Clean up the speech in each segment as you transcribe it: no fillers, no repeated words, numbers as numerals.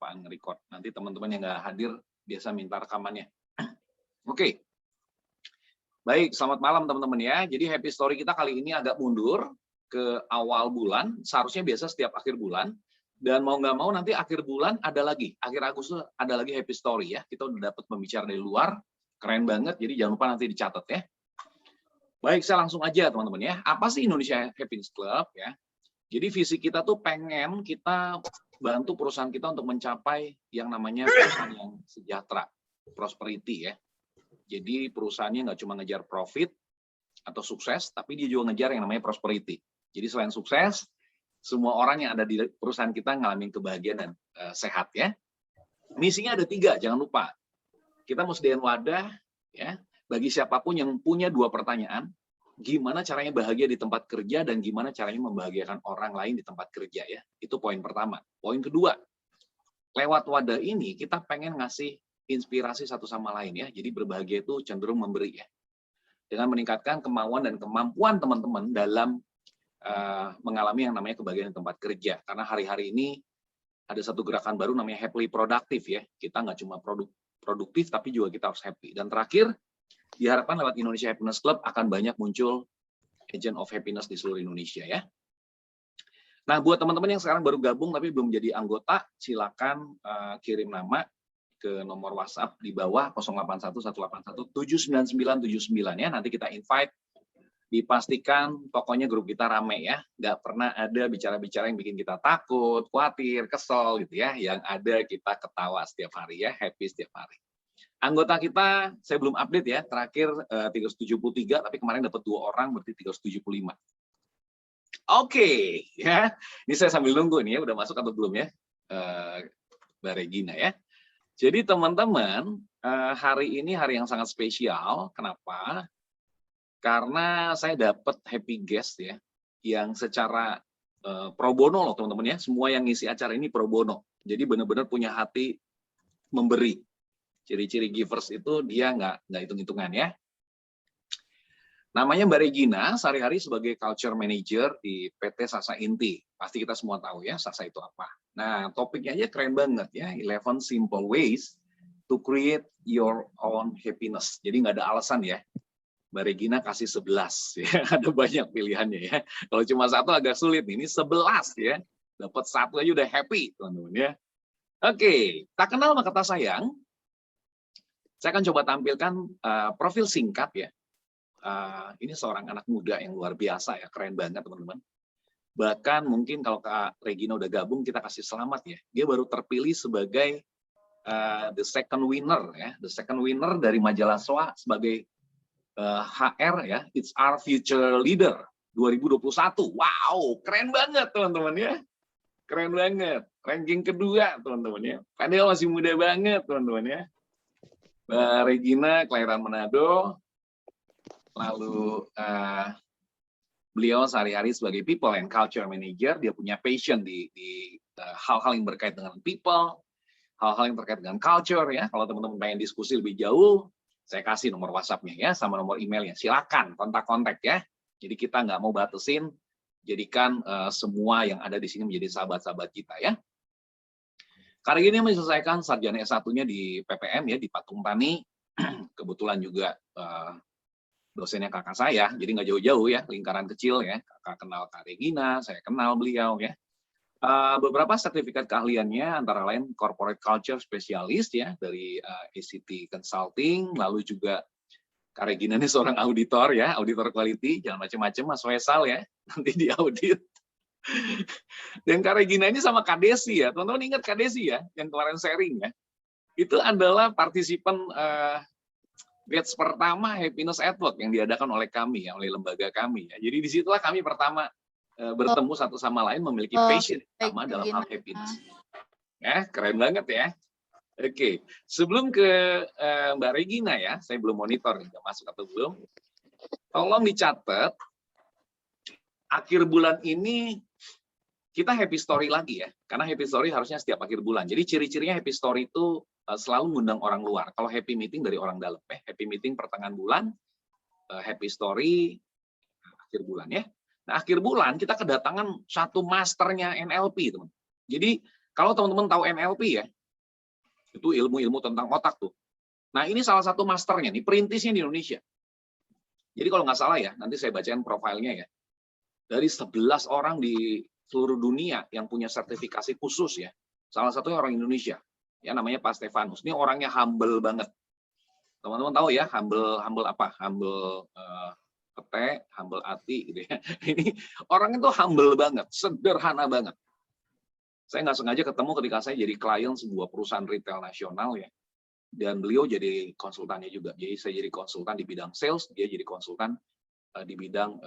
kelupaan nge-record. Nanti teman-teman yang nggak hadir biasa minta rekamannya. Oke. Baik, selamat malam teman-teman ya. Jadi happy story kita kali ini agak mundur ke awal bulan. Seharusnya biasa setiap akhir bulan. Dan mau nggak mau nanti akhir bulan ada lagi. Akhir Agustus ada lagi happy story ya. Kita udah dapat pembicara dari luar. Keren banget, jadi jangan lupa nanti dicatat ya. Baik, saya langsung aja teman-teman ya. Apa sih Indonesia Happiness Club ya? Jadi visi kita tuh pengen kita bantu perusahaan kita untuk mencapai yang namanya perusahaan yang sejahtera, prosperity ya. Jadi perusahaannya nggak cuma ngejar profit atau sukses, tapi dia juga ngejar yang namanya prosperity. Jadi selain sukses, semua orang yang ada di perusahaan kita ngalamin kebahagiaan dan sehat ya. Misinya ada 3, jangan lupa. Kita mau sediain wadah ya bagi siapapun yang punya 2 pertanyaan, gimana caranya bahagia di tempat kerja dan gimana caranya membahagiakan orang lain di tempat kerja ya. Itu poin pertama. Poin kedua, lewat wadah ini kita pengen ngasih inspirasi satu sama lain ya. Jadi berbahagia itu cenderung memberi ya. Dengan meningkatkan kemauan dan kemampuan teman-teman dalam mengalami yang namanya kebahagiaan di tempat kerja. Karena hari-hari ini ada satu gerakan baru namanya happily productive ya. Kita nggak cuma produktif tapi juga kita harus happy. Dan terakhir, diharapkan lewat Indonesia Happiness Club akan banyak muncul agent of happiness di seluruh Indonesia ya. Nah, buat teman-teman yang sekarang baru gabung tapi belum jadi anggota, silakan kirim nama ke nomor WhatsApp di bawah 0811817999 ya. Nanti kita invite. Dipastikan pokoknya grup kita rame ya. Nggak pernah ada bicara-bicara yang bikin kita takut, khawatir, kesel gitu ya. Yang ada kita ketawa setiap hari ya, happy setiap hari. Anggota kita, saya belum update ya, terakhir 373, tapi kemarin dapat 2 orang, berarti 375. Oke, ya. Ini saya sambil nunggu nih ya, udah masuk atau belum ya, Mbak Regina ya. Jadi teman-teman, hari ini hari yang sangat spesial. Kenapa? Karena saya dapat happy guest ya, yang secara pro bono loh teman-teman ya. Semua yang ngisi acara ini pro bono. Jadi benar-benar punya hati memberi. Ciri-ciri givers itu dia nggak hitung-hitungan ya. Namanya Mbak Regina, sehari-hari sebagai culture manager di PT Sasa Inti. Pasti kita semua tahu ya, Sasa itu apa. Nah, topiknya aja keren banget ya, 11 simple ways to create your own happiness. Jadi nggak ada alasan ya. Mbak Regina kasih 11 ya, ada banyak pilihannya ya. Kalau cuma satu agak sulit, ini 11 ya. Dapat 1 aja udah happy, teman-teman ya. Oke, tak kenal maka tak sayang. Saya akan coba tampilkan profil singkat ya. Ini seorang anak muda yang luar biasa ya, keren banget teman-teman. Bahkan mungkin kalau Kak Regina udah gabung, kita kasih selamat ya. Dia baru terpilih sebagai the second winner ya, the second winner dari majalah SWA sebagai HR ya, It's Our Future Leader 2021. Wow, keren banget teman-teman ya. Keren banget. Ranking kedua teman-teman ya. Padahal masih muda banget teman-teman ya. Mbak Regina kelahiran Manado. Lalu beliau sehari-hari sebagai People and Culture Manager. Dia punya passion di hal-hal yang berkait dengan people, hal-hal yang terkait dengan culture ya. Kalau teman-teman pengen diskusi lebih jauh, saya kasih nomor WhatsApp-nya ya, sama nomor emailnya. Silakan kontak-kontak ya. Jadi kita nggak mau batasin, jadikan semua yang ada di sini menjadi sahabat-sahabat kita ya. Kali ini menyelesaikan sarjana S1-nya di PPM ya, di Patung Tani. Kebetulan juga dosennya kakak saya, jadi nggak jauh-jauh ya, lingkaran kecil ya. Kakak kenal Kak Regina, saya kenal beliau ya. Beberapa sertifikat keahliannya antara lain Corporate Culture Specialist ya dari ACT Consulting, lalu juga Kak Regina ini seorang auditor ya, auditor quality, jangan macam-macam Mas Faisal ya, nanti diaudit. Dan Kak Regina ini sama Kak Desi ya, teman-teman ingat Kak Desi ya, yang kemarin sharing ya, itu adalah partisipan batch pertama Happiness at Work yang diadakan oleh kami ya, oleh lembaga kami ya. Jadi disitulah kami pertama bertemu satu sama lain memiliki passion sama dalam hal happiness. Ya, keren banget ya. Oke, sebelum ke Mbak Regina ya, saya belum monitor nih, masuk atau belum. Tolong dicatat, akhir bulan ini kita happy story lagi ya, karena happy story harusnya setiap akhir bulan. Jadi ciri-cirinya happy story itu selalu mengundang orang luar. Kalau happy meeting dari orang dalam, happy meeting pertengahan bulan, happy story akhir bulan ya. Nah, akhir bulan kita kedatangan satu masternya NLP, teman. Jadi Kalau teman-teman tahu NLP ya, itu ilmu-ilmu tentang otak tuh. Nah, ini salah satu masternya nih, perintisnya di Indonesia. Jadi kalau nggak salah ya, nanti saya bacain profilnya ya. Dari 11 orang di seluruh dunia yang punya sertifikasi khusus ya, salah satunya orang Indonesia, ya namanya Pak Stefanus. Ini orangnya humble banget. Teman-teman tahu ya, humble apa? Humble pete, humble hati gitu ya. Ini orang itu humble banget, sederhana banget. Saya nggak sengaja ketemu ketika saya jadi klien sebuah perusahaan retail nasional ya. Dan beliau jadi konsultannya juga. Jadi saya jadi konsultan di bidang sales, dia jadi konsultan di bidang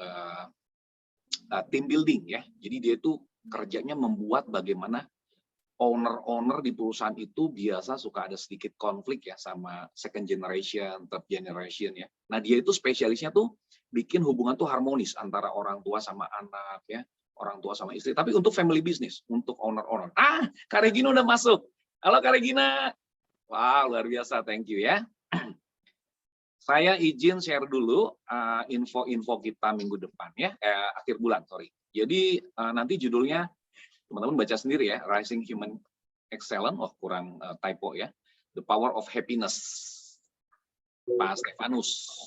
team building ya. Jadi dia itu kerjanya membuat bagaimana owner-owner di perusahaan itu biasa suka ada sedikit konflik ya sama second generation, third generation ya. Nah dia itu spesialisnya tuh bikin hubungan tuh harmonis antara orang tua sama anak ya, orang tua sama istri. Tapi untuk family business, untuk owner-owner. Kak Regina udah masuk. Halo Kak Regina. Wah luar biasa, thank you ya. Saya izin share dulu info-info kita minggu depan ya, akhir bulan sorry. Jadi nanti judulnya teman-teman baca sendiri ya, Rising Human Excellence, kurang typo ya, The Power of Happiness, Pak Stefanus.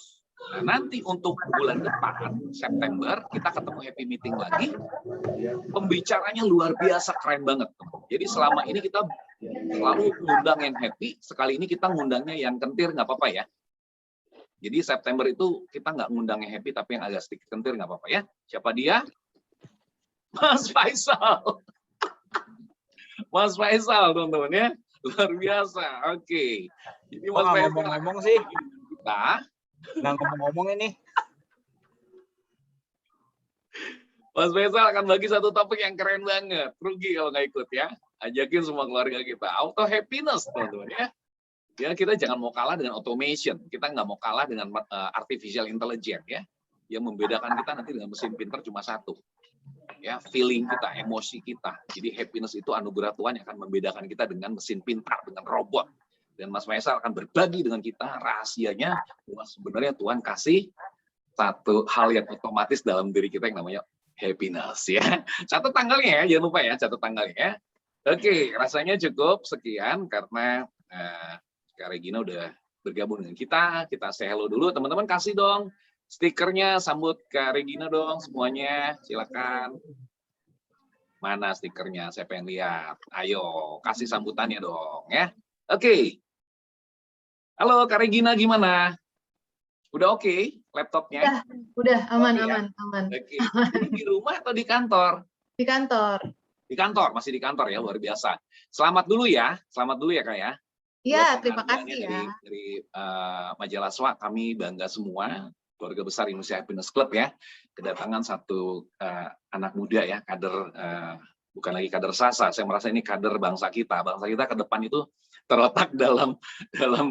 Nah nanti untuk bulan depan, September, kita ketemu happy meeting lagi, pembicaranya luar biasa, keren banget. Jadi selama ini kita selalu ngundang yang happy, sekali ini kita ngundangnya yang kentir, nggak apa-apa ya. Jadi September itu kita nggak ngundang yang happy, tapi yang agak sedikit kentir, nggak apa-apa ya. Siapa dia? Mas Faisal. Mas Faisal, teman-teman ya. Luar biasa. Oke. Jadi Mas Faisal ngomong-ngomong sih. Kita nggak ngomong-ngomong ini. Mas Faisal akan bagi satu topik yang keren banget. Rugi kalau nggak ikut ya. Ajakin semua keluarga kita. Auto happiness, teman-teman ya. Ya, kita jangan mau kalah dengan automation. Kita nggak mau kalah dengan artificial intelligence ya. Yang membedakan kita nanti dengan mesin pintar cuma satu. Ya, feeling kita, emosi kita. Jadi happiness itu anugerah Tuhan yang akan membedakan kita dengan mesin pintar, dengan robot. Dan Mas Faisal akan berbagi dengan kita rahasianya bahwa sebenarnya Tuhan kasih satu hal yang otomatis dalam diri kita yang namanya happiness ya. Catat tanggalnya ya, jangan lupa ya, catat tanggalnya ya. Oke, rasanya cukup sekian karena Kak Regina udah bergabung dengan kita. Kita say hello dulu, teman-teman kasih dong stikernya, sambut Kak Regina dong semuanya, silakan. Mana stikernya? Saya pengen lihat. Ayo, kasih sambutannya dong ya. Oke. Halo Kak Regina, gimana? Udah oke laptopnya? Udah aman, Oke, aman, ya? aman. Oke. Jadi di rumah atau di kantor? Di kantor. Di kantor, masih di kantor ya, luar biasa. Selamat dulu ya Kak ya. Iya, terima kasih ya. Dari Majalah SWA, kami bangga semua, keluarga besar Indonesia Happiness Club ya, kedatangan satu anak muda ya, kader, bukan lagi kader Sasa, saya merasa ini kader bangsa kita ke depan itu terletak dalam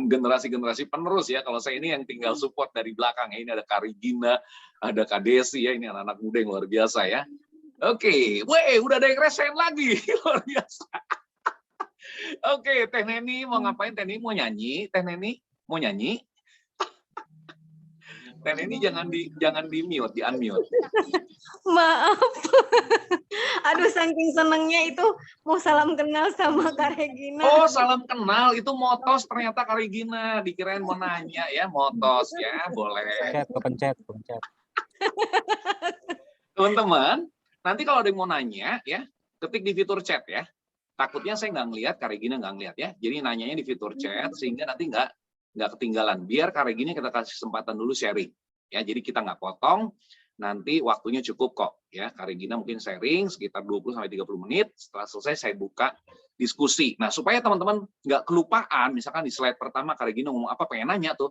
generasi-generasi penerus ya. Kalau saya ini yang tinggal support dari belakang ya, ini ada Kak Regina, ada Kak Desi ya, ini anak-anak muda yang luar biasa ya. Oke, udah ada yang resen lagi, luar biasa. Oke, Teh Neni mau ngapain? Teh Neni mau nyanyi? Teh Neni mau nyanyi? Teh Neni jangan di mute, di unmute. Maaf. Aduh, saking senengnya itu mau salam kenal sama Kak Regina. Oh, salam kenal. Itu motos ternyata Kak Regina. Dikirain mau nanya ya, motos ya, boleh. Kepencet. Teman-teman, nanti kalau ada yang mau nanya ya, ketik di fitur chat ya. Takutnya saya nggak ngelihat, Kak Regina nggak ngelihat ya. Jadi nanyanya di fitur chat sehingga nanti nggak ketinggalan. Biar Kak Regina kita kasih kesempatan dulu sharing. Ya, jadi kita nggak potong. Nanti waktunya cukup kok ya. Kak Regina mungkin sharing sekitar 20-30 menit. Setelah selesai saya buka diskusi. Nah, supaya teman-teman nggak kelupaan, misalkan di slide pertama Kak Regina ngomong apa, pengen nanya tuh,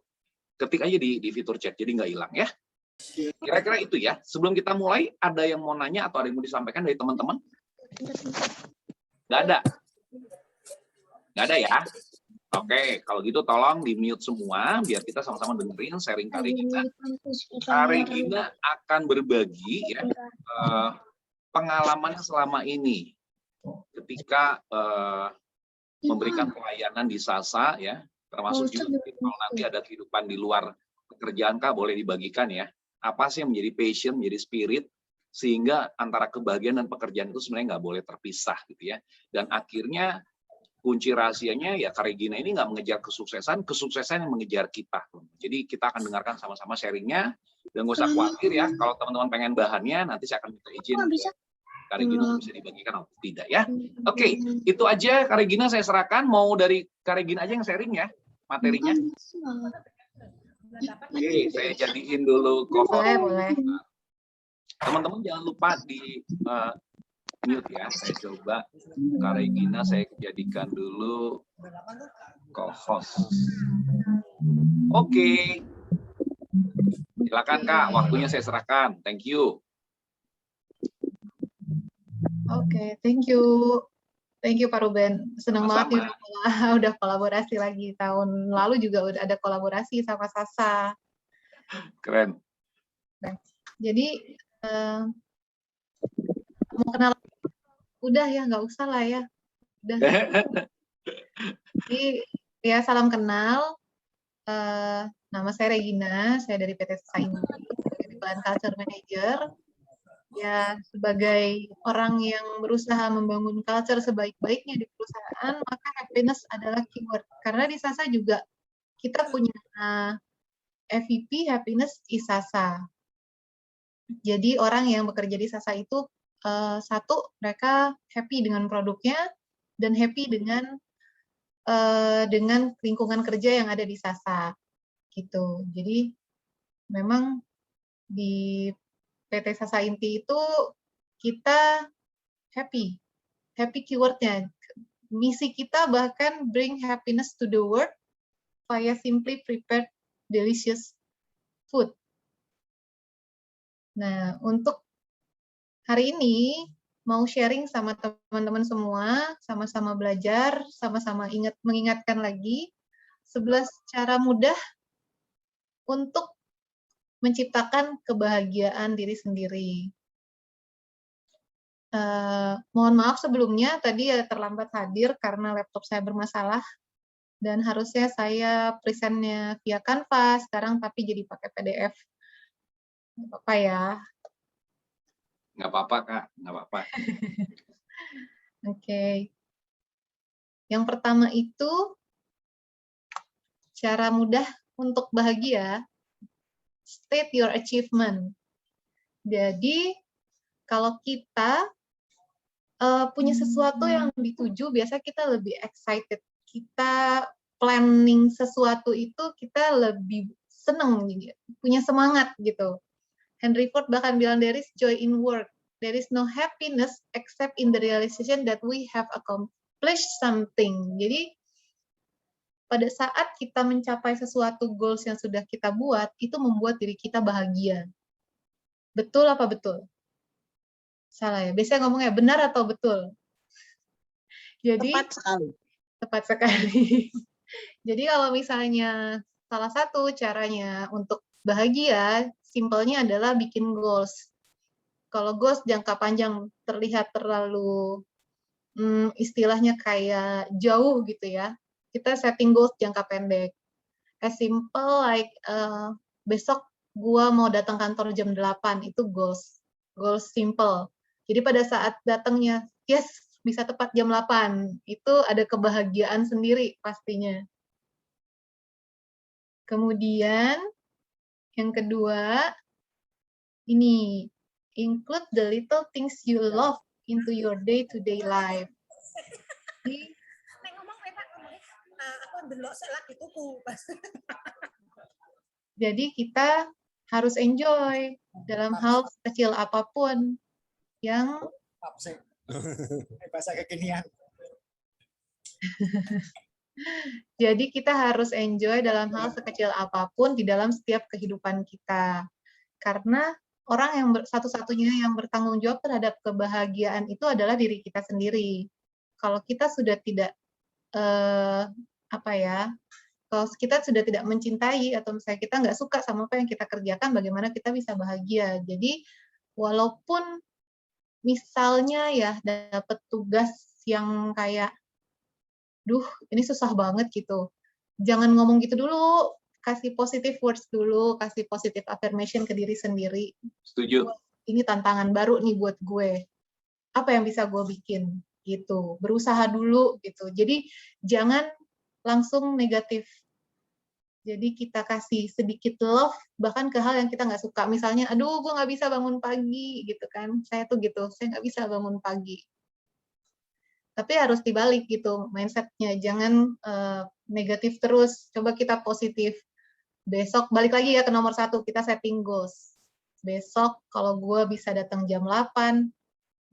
ketik aja di fitur chat, jadi nggak hilang ya. Kira-kira itu ya. Sebelum kita mulai, ada yang mau nanya atau ada yang mau disampaikan dari teman-teman? Nggak ada? Nggak ada ya? Oke, kalau gitu tolong di-mute semua, biar kita sama-sama dengerin sharing Kak Regina. Kak Regina akan berbagi ya, pengalamannya selama ini ketika memberikan pelayanan di Sasa ya, termasuk juga kalau nanti ada kehidupan di luar pekerjaan Kak, boleh dibagikan ya. Apa sih yang menjadi passion, menjadi spirit sehingga antara kebahagiaan dan pekerjaan itu sebenarnya nggak boleh terpisah gitu ya. Dan akhirnya kunci rahasianya ya Kak Regina ini nggak mengejar kesuksesan, kesuksesan yang mengejar kita. Jadi kita akan dengarkan sama-sama sharingnya, dan nggak usah khawatir ya, kalau teman-teman pengen bahannya, nanti saya akan minta izin ke Kak Regina bisa dibagikan atau tidak ya. Oke, itu aja Kak Regina saya serahkan, mau dari Kak Regina aja yang sharing ya, materinya. Oke, saya jadiin dulu Boleh, boleh. Teman-teman jangan lupa di mute ya, saya coba Kak Regina saya jadikan dulu co-host. Oke. Silakan Kak, waktunya saya serahkan. Thank you. Oke, thank you. Thank you Pak Ruben. Senang banget nih udah kolaborasi lagi. Tahun lalu juga udah ada kolaborasi sama Sasa. Keren. Jadi mau kenal udah ya, nggak usah lah ya. Udah. Jadi ya salam kenal. Nama saya Regina, saya dari PT Sain, sebagai People Culture Manager. Ya, sebagai orang yang berusaha membangun culture sebaik-baiknya di perusahaan, maka happiness adalah keyword. Karena di Sasa juga kita punya FVP, happiness is Sasa. Jadi orang yang bekerja di Sasa itu satu, mereka happy dengan produknya dan happy dengan lingkungan kerja yang ada di Sasa, gitu. Jadi memang di PT Sasa Inti itu kita happy keywordnya. Misi kita bahkan bring happiness to the world via simply prepared delicious food. Nah, untuk hari ini mau sharing sama teman-teman semua, sama-sama belajar, sama-sama mengingatkan lagi 11 cara mudah untuk menciptakan kebahagiaan diri sendiri. Mohon maaf sebelumnya, tadi ya terlambat hadir karena laptop saya bermasalah, dan harusnya saya presentnya via Canva sekarang, tapi jadi pakai PDF. Nggak apa-apa ya. Nggak apa-apa Kak, nggak apa-apa. Oke. Yang pertama itu, cara mudah untuk bahagia, state your achievement. Jadi, kalau kita punya sesuatu yang dituju, biasa kita lebih excited. Kita planning sesuatu itu, kita lebih senang, punya semangat gitu. Henry Ford bahkan bilang, there is joy in work. There is no happiness except in the realization that we have accomplished something. Jadi, pada saat kita mencapai sesuatu goals yang sudah kita buat, itu membuat diri kita bahagia. Betul apa betul? Salah ya? Biasanya ngomongnya benar atau betul? Jadi, Tepat sekali. Tepat sekali. Jadi kalau misalnya salah satu caranya untuk bahagia, simpelnya adalah bikin goals. Kalau goals jangka panjang terlihat terlalu istilahnya kayak jauh gitu ya, kita setting goals jangka pendek. As simple like besok gua mau datang kantor jam 8, itu goals simple. Jadi pada saat datangnya, yes, bisa tepat jam 8, itu ada kebahagiaan sendiri pastinya. Kemudian yang kedua, ini include the little things you love into your day-to-day life. Jadi kita harus enjoy dalam hal kecil apapun yang bahasa kekinian. Jadi kita harus enjoy dalam hal sekecil apapun di dalam setiap kehidupan kita. Karena orang yang satu-satunya yang bertanggung jawab terhadap kebahagiaan itu adalah diri kita sendiri. Kalau kita sudah tidak kalau kita sudah tidak mencintai atau misalnya kita nggak suka sama apa yang kita kerjakan, bagaimana kita bisa bahagia? Jadi walaupun misalnya ya dapat tugas yang kayak, duh ini susah banget gitu, jangan ngomong gitu dulu, kasih positive words dulu, kasih positive affirmation ke diri sendiri. Setuju. ini tantangan baru nih buat gue. Apa yang bisa gue bikin? Gitu. Berusaha dulu gitu. Jadi jangan langsung negatif. Jadi kita kasih sedikit love bahkan ke hal yang kita nggak suka. Misalnya, aduh gue nggak bisa bangun pagi gitu kan. Saya tuh gitu, saya nggak bisa bangun pagi. Tapi harus dibalik gitu mindsetnya. Jangan negatif terus. Coba kita positif. Besok balik lagi ya ke nomor 1, kita setting goals. Besok kalau gue bisa datang jam 8,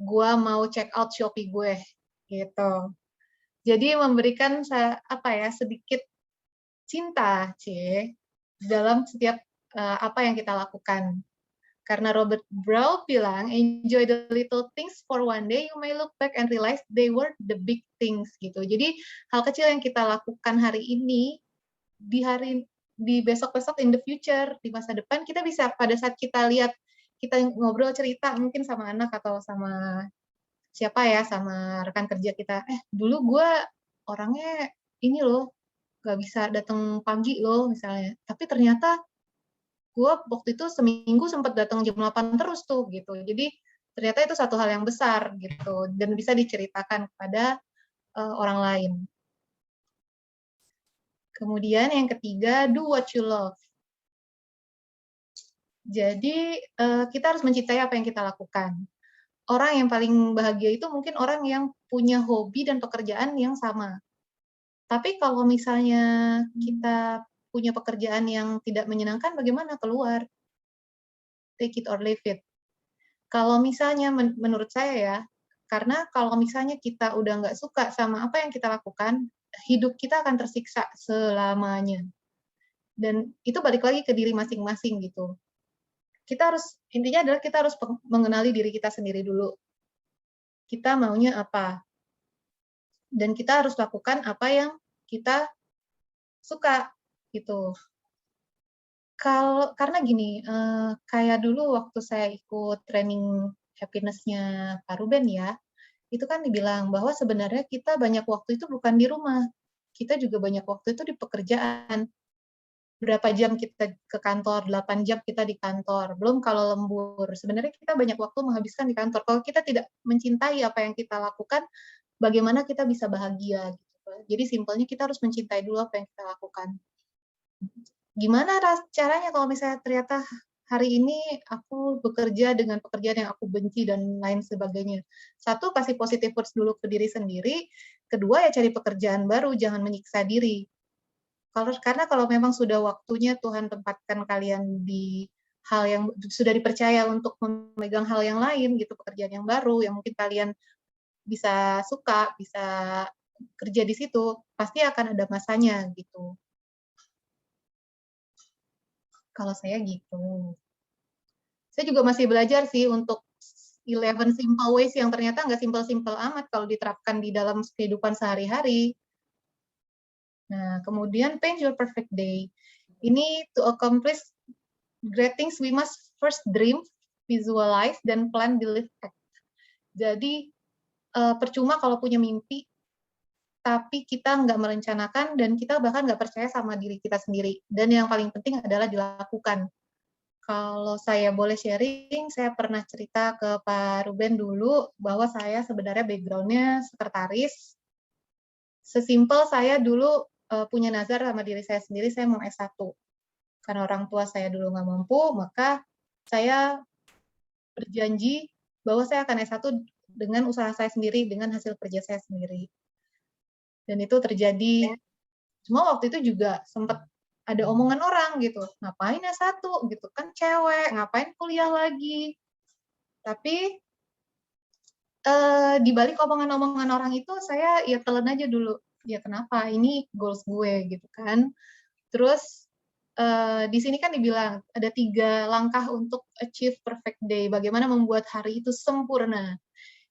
gue mau check out Shopee gue gitu. Jadi memberikan sedikit cinta, dalam setiap apa yang kita lakukan. Karena Robert Brown bilang, enjoy the little things for one day, you may look back and realize they were the big things gitu. Jadi hal kecil yang kita lakukan hari ini, di besok-besok in the future, di masa depan kita bisa pada saat kita lihat, kita ngobrol cerita mungkin sama anak atau sama siapa ya, sama rekan kerja kita, dulu gue orangnya ini loh, gak bisa datang pagi loh misalnya, tapi ternyata gue waktu itu seminggu sempat datang jam 8 terus tuh gitu. Jadi ternyata itu satu hal yang besar gitu dan bisa diceritakan kepada orang lain. Kemudian yang ketiga, do what you love. Jadi kita harus mencintai apa yang kita lakukan. Orang yang paling bahagia itu mungkin orang yang punya hobi dan pekerjaan yang sama. Tapi kalau misalnya kita punya pekerjaan yang tidak menyenangkan, bagaimana keluar? Take it or leave it. Kalau misalnya menurut saya ya, karena kalau misalnya kita udah nggak suka sama apa yang kita lakukan, hidup kita akan tersiksa selamanya. Dan itu balik lagi ke diri masing-masing gitu. Intinya adalah kita harus mengenali diri kita sendiri dulu. Kita maunya apa? Dan kita harus lakukan apa yang kita suka gitu. Karena gini, kayak dulu waktu saya ikut training happiness-nya Pak Ruben ya, itu kan dibilang bahwa sebenarnya kita banyak waktu itu bukan di rumah, kita juga banyak waktu itu di pekerjaan. Berapa jam kita ke kantor, 8 jam kita di kantor, belum kalau lembur. Sebenarnya kita banyak waktu menghabiskan di kantor. Kalau kita tidak mencintai apa yang kita lakukan, bagaimana kita bisa bahagia gitu. Jadi simpelnya kita harus mencintai dulu apa yang kita lakukan. Gimana caranya kalau misalnya ternyata hari ini aku bekerja dengan pekerjaan yang aku benci dan lain sebagainya. Satu, kasih positive words dulu ke diri sendiri. Kedua, ya cari pekerjaan baru, jangan menyiksa diri. Karena kalau memang sudah waktunya Tuhan tempatkan kalian di hal yang sudah dipercaya untuk memegang hal yang lain gitu, pekerjaan yang baru yang mungkin kalian bisa suka, bisa kerja di situ, pasti akan ada masanya gitu. Kalau saya gitu. Saya juga masih belajar sih untuk 11 simple ways yang ternyata nggak simple-simple amat kalau diterapkan di dalam kehidupan sehari-hari. Nah, kemudian paint your perfect day. Ini to accomplish great things, we must first dream, visualize, dan plan, believe, act. Jadi, percuma kalau punya mimpi, tapi kita nggak merencanakan, dan kita bahkan nggak percaya sama diri kita sendiri. Dan yang paling penting adalah dilakukan. Kalau saya boleh sharing, saya pernah cerita ke Pak Ruben dulu, bahwa saya sebenarnya background-nya sekretaris. Sesimpel saya dulu punya nazar sama diri saya sendiri, saya mau S1. Karena orang tua saya dulu nggak mampu, maka saya berjanji bahwa saya akan S1 dengan usaha saya sendiri, dengan hasil kerja saya sendiri. Dan itu terjadi. Cuma waktu itu juga sempat ada omongan orang gitu, ngapain S1 gitu, kan cewek, ngapain kuliah lagi. Tapi di balik omongan-omongan orang itu, saya ya telan aja dulu. Ya kenapa, ini goals gue gitu kan. Terus di sini kan dibilang ada 3 langkah untuk achieve perfect day. Bagaimana membuat hari itu sempurna.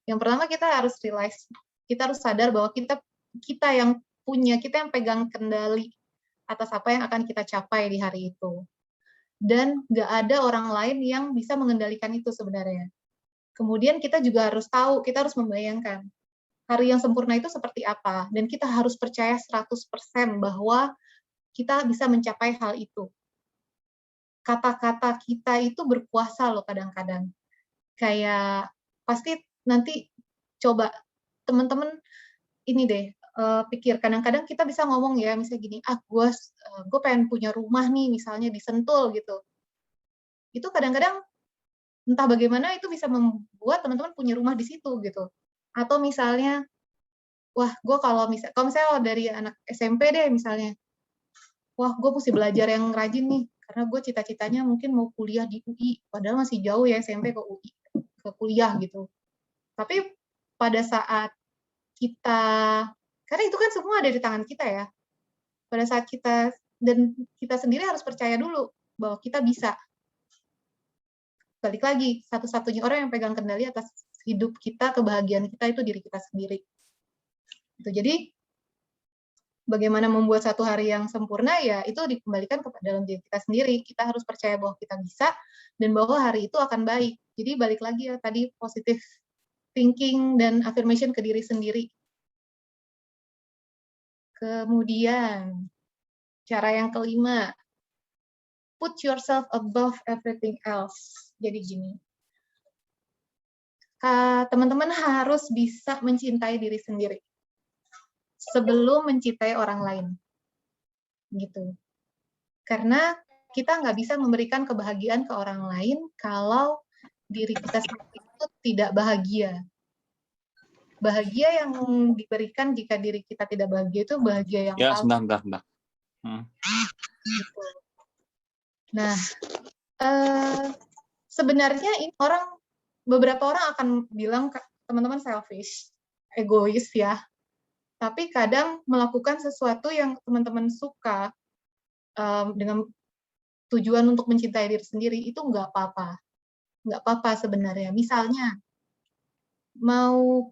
Yang pertama kita harus realize, kita harus sadar bahwa kita yang pegang kendali atas apa yang akan kita capai di hari itu. Dan nggak ada orang lain yang bisa mengendalikan itu sebenarnya. Kemudian kita juga harus tahu, kita harus membayangkan hari yang sempurna itu seperti apa. Dan kita harus percaya 100% bahwa kita bisa mencapai hal itu. Kata-kata kita itu berkuasa loh kadang-kadang. kayak pasti nanti coba teman-teman ini deh, pikir kadang-kadang kita bisa ngomong ya, misalnya gini, gue pengen punya rumah nih, misalnya di Sentul gitu. Itu kadang-kadang entah bagaimana itu bisa membuat teman-teman punya rumah di situ gitu. Atau misalnya, wah gue kalau misalnya dari anak SMP deh misalnya, wah gue mesti belajar yang rajin nih, karena gue cita-citanya mungkin mau kuliah di UI, padahal masih jauh ya SMP ke UI, ke kuliah gitu. Tapi pada saat kita, karena itu kan semua ada di tangan kita ya, pada saat kita sendiri harus percaya dulu bahwa kita bisa. Balik lagi, satu-satunya orang yang pegang kendali atas hidup kita, kebahagiaan kita itu diri kita sendiri. Gitu. Jadi bagaimana membuat satu hari yang sempurna ya itu dikembalikan kepada dalam diri kita sendiri. Kita harus percaya bahwa kita bisa dan bahwa hari itu akan baik. Jadi balik lagi ya tadi positive thinking dan affirmation ke diri sendiri. Kemudian cara yang kelima, put yourself above everything else. Jadi gini, teman-teman harus bisa mencintai diri sendiri sebelum mencintai orang lain. Gitu. Karena kita nggak bisa memberikan kebahagiaan ke orang lain kalau diri kita sendiri itu tidak bahagia. Bahagia yang diberikan jika diri kita tidak bahagia itu bahagia yang Ya, palsu. sebentar. Gitu. Nah, sebenarnya beberapa orang akan bilang teman-teman selfish, egois ya. Tapi kadang melakukan sesuatu yang teman-teman suka dengan tujuan untuk mencintai diri sendiri itu nggak apa-apa. Nggak apa-apa sebenarnya. Misalnya, mau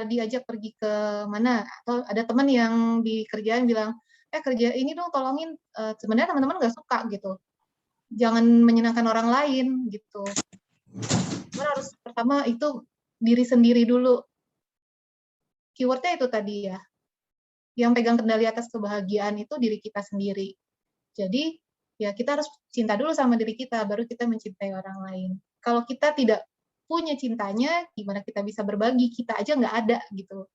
diajak pergi ke mana, atau ada teman yang di kerjaan bilang, kerja ini dong tolongin, sebenarnya teman-teman nggak suka gitu. Jangan menyenangkan orang lain gitu. Teman harus pertama itu diri sendiri dulu. Keywordnya itu tadi ya. Yang pegang kendali atas kebahagiaan itu diri kita sendiri. Jadi ya kita harus cinta dulu sama diri kita, baru kita mencintai orang lain. Kalau kita tidak punya cintanya, gimana kita bisa berbagi? Kita aja nggak ada gitu.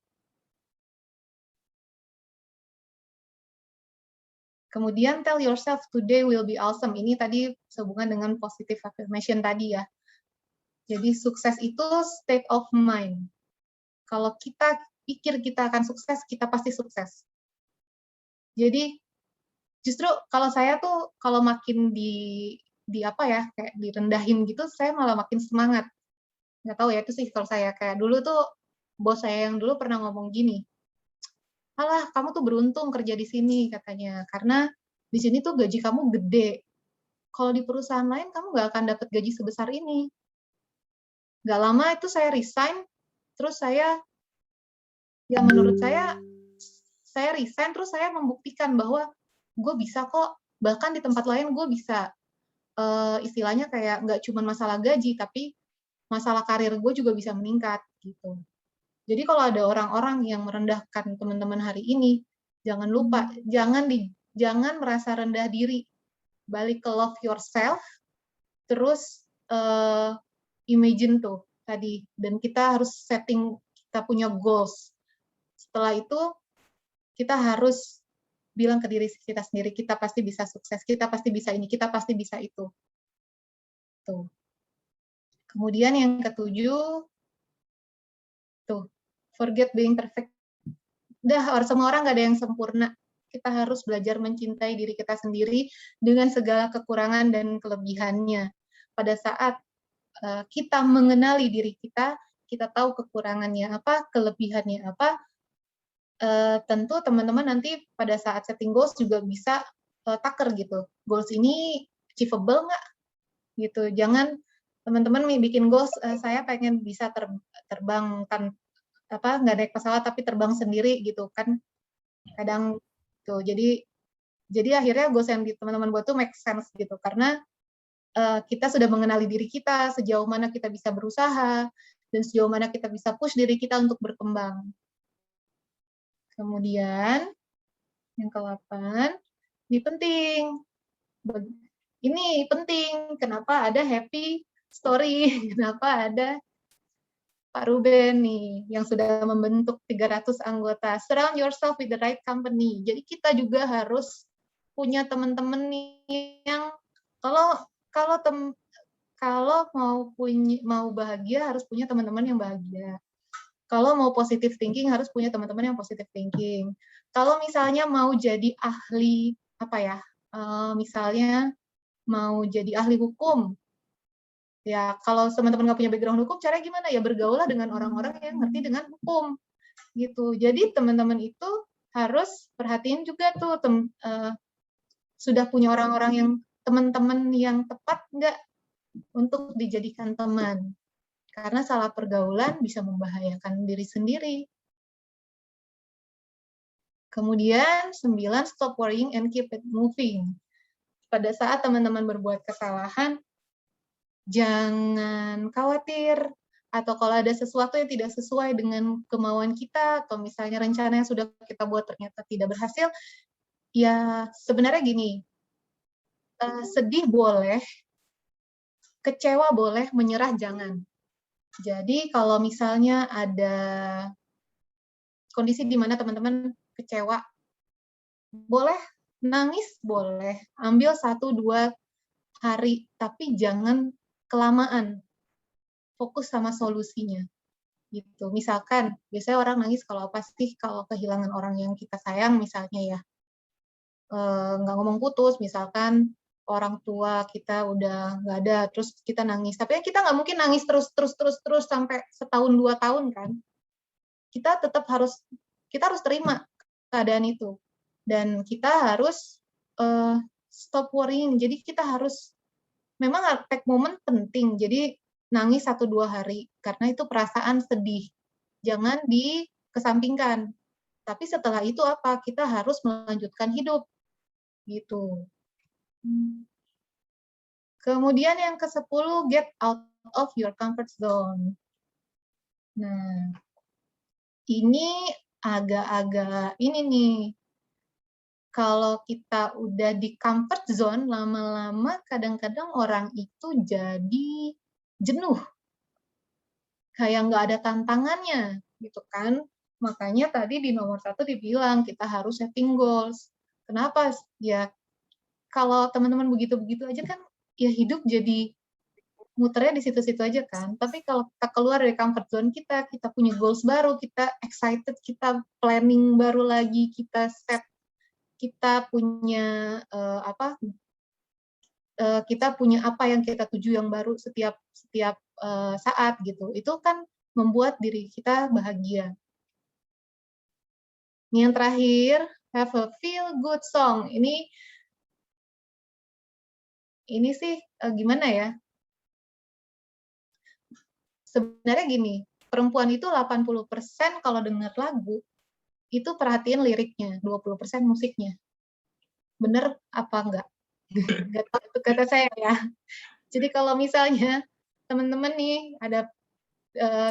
Kemudian tell yourself today will be awesome. Ini tadi sehubungan dengan positive affirmation tadi ya. Jadi sukses itu state of mind. Kalau kita pikir kita akan sukses, kita pasti sukses. Jadi justru kalau saya tuh kalau makin di apa ya, kayak direndahin gitu, saya malah makin semangat. Nggak tahu ya, itu sih kalau saya. Kayak dulu tuh bos saya yang dulu pernah ngomong gini, alah kamu tuh beruntung kerja di sini katanya, karena di sini tuh gaji kamu gede. Kalau di perusahaan lain kamu nggak akan dapat gaji sebesar ini. Nggak lama itu saya resign, terus ya menurut saya resign terus saya membuktikan bahwa gue bisa kok, bahkan di tempat lain gue bisa, istilahnya kayak nggak cuma masalah gaji, tapi masalah karir gue juga bisa meningkat gitu. Jadi kalau ada orang-orang yang merendahkan teman-teman hari ini, jangan lupa, jangan merasa rendah diri. Balik ke love yourself, terus imagine tuh tadi, dan kita harus setting, kita punya goals. Setelah itu kita harus bilang ke diri kita sendiri, kita pasti bisa sukses, kita pasti bisa ini, kita pasti bisa itu. Tuh. Kemudian yang ketujuh, tuh, forget being perfect. Semua orang nggak ada yang sempurna. Kita harus belajar mencintai diri kita sendiri dengan segala kekurangan dan kelebihannya. Pada saat kita mengenali diri kita tahu kekurangannya apa, kelebihannya apa, tentu teman-teman nanti pada saat setting goals juga bisa taker gitu. Goals ini achievable nggak? Gitu. Jangan teman-teman bikin goals, saya pengen bisa terbang nggak naik pesawat tapi terbang sendiri gitu kan, kadang tuh jadi akhirnya goals yang teman-teman buat tuh make sense gitu, karena kita sudah mengenali diri kita, sejauh mana kita bisa berusaha dan sejauh mana kita bisa push diri kita untuk berkembang. Kemudian yang ke-8, ini penting, kenapa ada happy story kenapa ada Pak Ruben nih yang sudah membentuk 300 anggota. Surround yourself with the right company. Jadi kita juga harus punya teman-teman nih yang kalau mau bahagia harus punya teman-teman yang bahagia. Kalau mau positive thinking harus punya teman-teman yang positive thinking. Kalau misalnya mau jadi ahli misalnya mau jadi ahli hukum, ya kalau teman-teman nggak punya background hukum, caranya gimana? Ya bergaul dengan orang-orang yang ngerti dengan hukum, gitu. Jadi teman-teman itu harus perhatiin juga tuh sudah punya orang-orang yang teman-teman yang tepat nggak untuk dijadikan teman. Karena salah pergaulan bisa membahayakan diri sendiri. Kemudian 9, stop worrying and keep it moving. Pada saat teman-teman berbuat kesalahan, jangan khawatir, atau kalau ada sesuatu yang tidak sesuai dengan kemauan kita, atau misalnya rencana yang sudah kita buat ternyata tidak berhasil, ya sebenarnya gini, sedih boleh, kecewa boleh, menyerah jangan. Jadi kalau misalnya ada kondisi di mana teman-teman kecewa, boleh nangis, boleh ambil 1-2 hari, tapi jangan kelamaan. Fokus sama solusinya. Gitu. Misalkan biasanya orang nangis kalau apa sih? Kalau kehilangan orang yang kita sayang misalnya ya. Nggak ngomong putus, misalkan orang tua kita udah nggak ada, terus kita nangis. Tapi kita nggak mungkin nangis terus sampai setahun 2 tahun kan. Kita harus terima keadaan itu. Dan kita harus stop worrying. Jadi kita harus memang take moment penting. Jadi nangis 1-2 hari karena itu perasaan sedih. Jangan dikesampingkan. Tapi setelah itu apa? Kita harus melanjutkan hidup. Gitu. Kemudian yang ke-10, get out of your comfort zone. Nah, ini agak-agak ini nih. Kalau kita udah di comfort zone, lama-lama kadang-kadang orang itu jadi jenuh. Kayak nggak ada tantangannya, gitu kan. Makanya tadi di nomor 1 dibilang, kita harus setting goals. Kenapa? Ya, kalau teman-teman begitu-begitu aja kan, ya hidup jadi muternya di situ-situ aja kan. Tapi kalau kita keluar dari comfort zone kita punya goals baru, kita excited, kita planning baru lagi, kita punya kita punya apa yang kita tuju yang baru setiap saat gitu. Itu kan membuat diri kita bahagia. Yang terakhir, have a feel good song. Ini sih gimana ya? Sebenarnya gini, perempuan itu 80% kalau dengar lagu itu perhatiin liriknya, 20% musiknya. Bener apa enggak? Enggak tahu itu kata saya ya. Jadi kalau misalnya teman-teman nih ada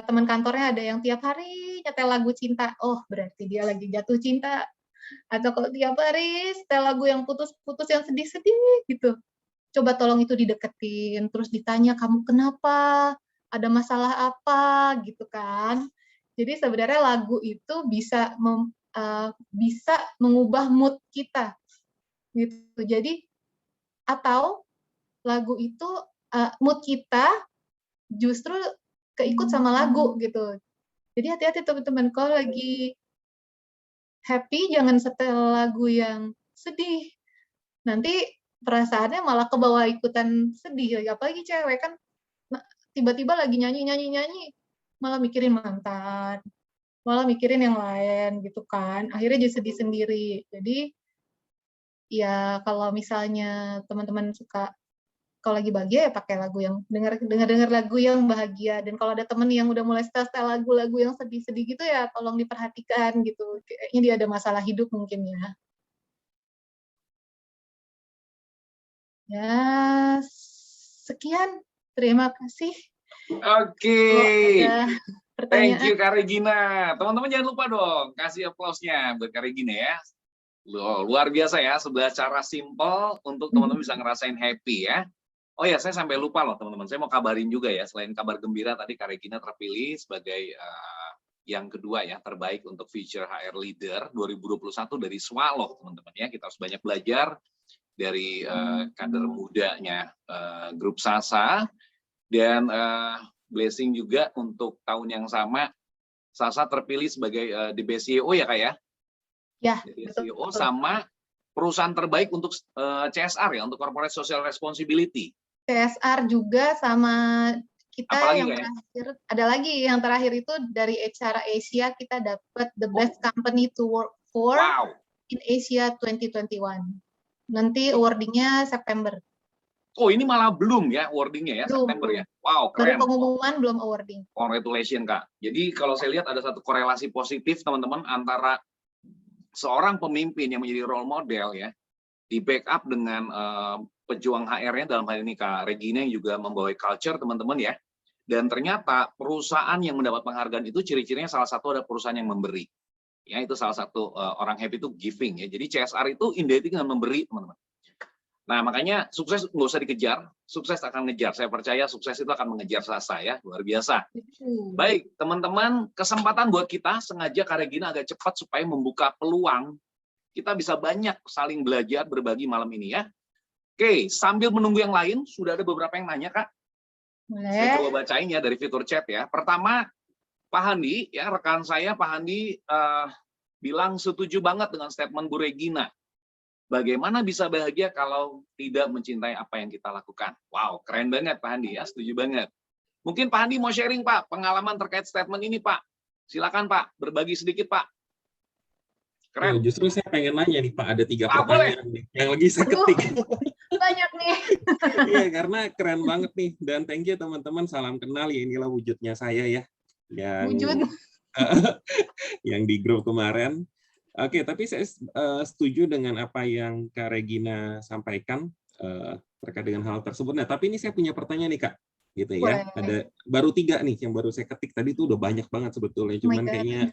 teman kantornya ada yang tiap hari nyetel lagu cinta, oh berarti dia lagi jatuh cinta. Atau kalau tiap hari setel lagu yang putus-putus yang sedih-sedih gitu. Coba tolong itu dideketin, terus ditanya kamu kenapa? Ada masalah apa gitu kan. Jadi sebenarnya lagu itu bisa mengubah mood kita. Gitu. Jadi atau lagu itu mood kita justru keikut sama lagu gitu. Jadi hati-hati teman-teman, kalau lagi happy jangan setel lagu yang sedih. Nanti perasaannya malah ke bawah ikutan sedih. Apalagi cewek kan tiba-tiba lagi nyanyi malah mikirin mantan, malah mikirin yang lain gitu kan. Akhirnya jadi sedih sendiri. Jadi ya kalau misalnya teman-teman suka kalau lagi bahagia ya pakai lagu yang dengar lagu yang bahagia. Dan kalau ada teman yang udah mulai setel lagu-lagu yang sedih-sedih gitu ya tolong diperhatikan gitu. Kayaknya dia ada masalah hidup mungkin ya. Ya, sekian. Terima kasih. Oke. Thank you Kak Regina. Teman-teman jangan lupa dong kasih aplausnya buat Kak Regina ya. Loh, luar biasa ya, sebuah cara simple untuk teman-teman bisa ngerasain happy ya. Oh ya, saya sampai lupa loh teman-teman. Saya mau kabarin juga ya, selain kabar gembira tadi Kak Regina terpilih sebagai yang kedua ya, terbaik untuk Future HR Leader 2021 dari Swallow, teman-teman ya. Kita harus banyak belajar dari kader mudanya grup Sasa, dan blessing juga untuk tahun yang sama Sasa terpilih sebagai the best CEO ya Kak ya? Ya, The best CEO sama perusahaan terbaik untuk CSR ya, untuk Corporate Social Responsibility. CSR juga sama kita Apalagi yang terakhir, ada lagi yang terakhir itu dari Acara Asia kita dapat the best company to work for in Asia 2021. Nanti awardingnya September. Oh ini malah belum ya awardingnya ya, Belum. September ya. Wow, Baru keren. pengumuman belum awarding. Congratulations Kak. Jadi kalau saya lihat ada satu korelasi positif teman-teman antara seorang pemimpin yang menjadi role model ya, di backup dengan pejuang HR-nya dalam hal ini Kak Regina yang juga membawa culture teman-teman ya. Dan ternyata perusahaan yang mendapat penghargaan itu ciri-cirinya salah satu ada perusahaan yang memberi. Ya itu salah satu orang happy itu giving ya. Jadi CSR itu identik dengan memberi teman-teman. Nah makanya sukses nggak usah dikejar, sukses akan ngejar. Saya percaya sukses itu akan mengejar Sasa ya, luar biasa. Baik teman-teman, kesempatan buat kita sengaja Kak Regina agak cepat supaya membuka peluang. Kita bisa banyak saling belajar, berbagi malam ini ya. Oke, sambil menunggu yang lain, sudah ada beberapa yang nanya, Kak. Boleh. Saya coba bacain ya dari fitur chat ya. Pertama, Pak Handi, ya rekan saya Pak Handi bilang setuju banget dengan statement Bu Regina. Bagaimana bisa bahagia kalau tidak mencintai apa yang kita lakukan? Wow, keren banget Pak Handi ya, setuju banget. Mungkin Pak Handi mau sharing Pak, pengalaman terkait statement ini Pak. Silakan Pak, berbagi sedikit Pak. Keren. Ya, justru saya pengen nanya nih Pak, ada 3 Ah, pertanyaan nih, yang lagi saya ketik. Banyak nih. Iya, karena keren banget nih. Dan thank you teman-teman, salam kenal ya, inilah wujudnya saya ya. Wujud. Yang di grup kemarin. Oke, tapi saya setuju dengan apa yang Kak Regina sampaikan terkait dengan hal tersebut. Nah, tapi ini saya punya pertanyaan nih Kak. Gitu ya. Ada baru 3 nih yang baru saya ketik. Tadi itu udah banyak banget sebetulnya, cuman kayaknya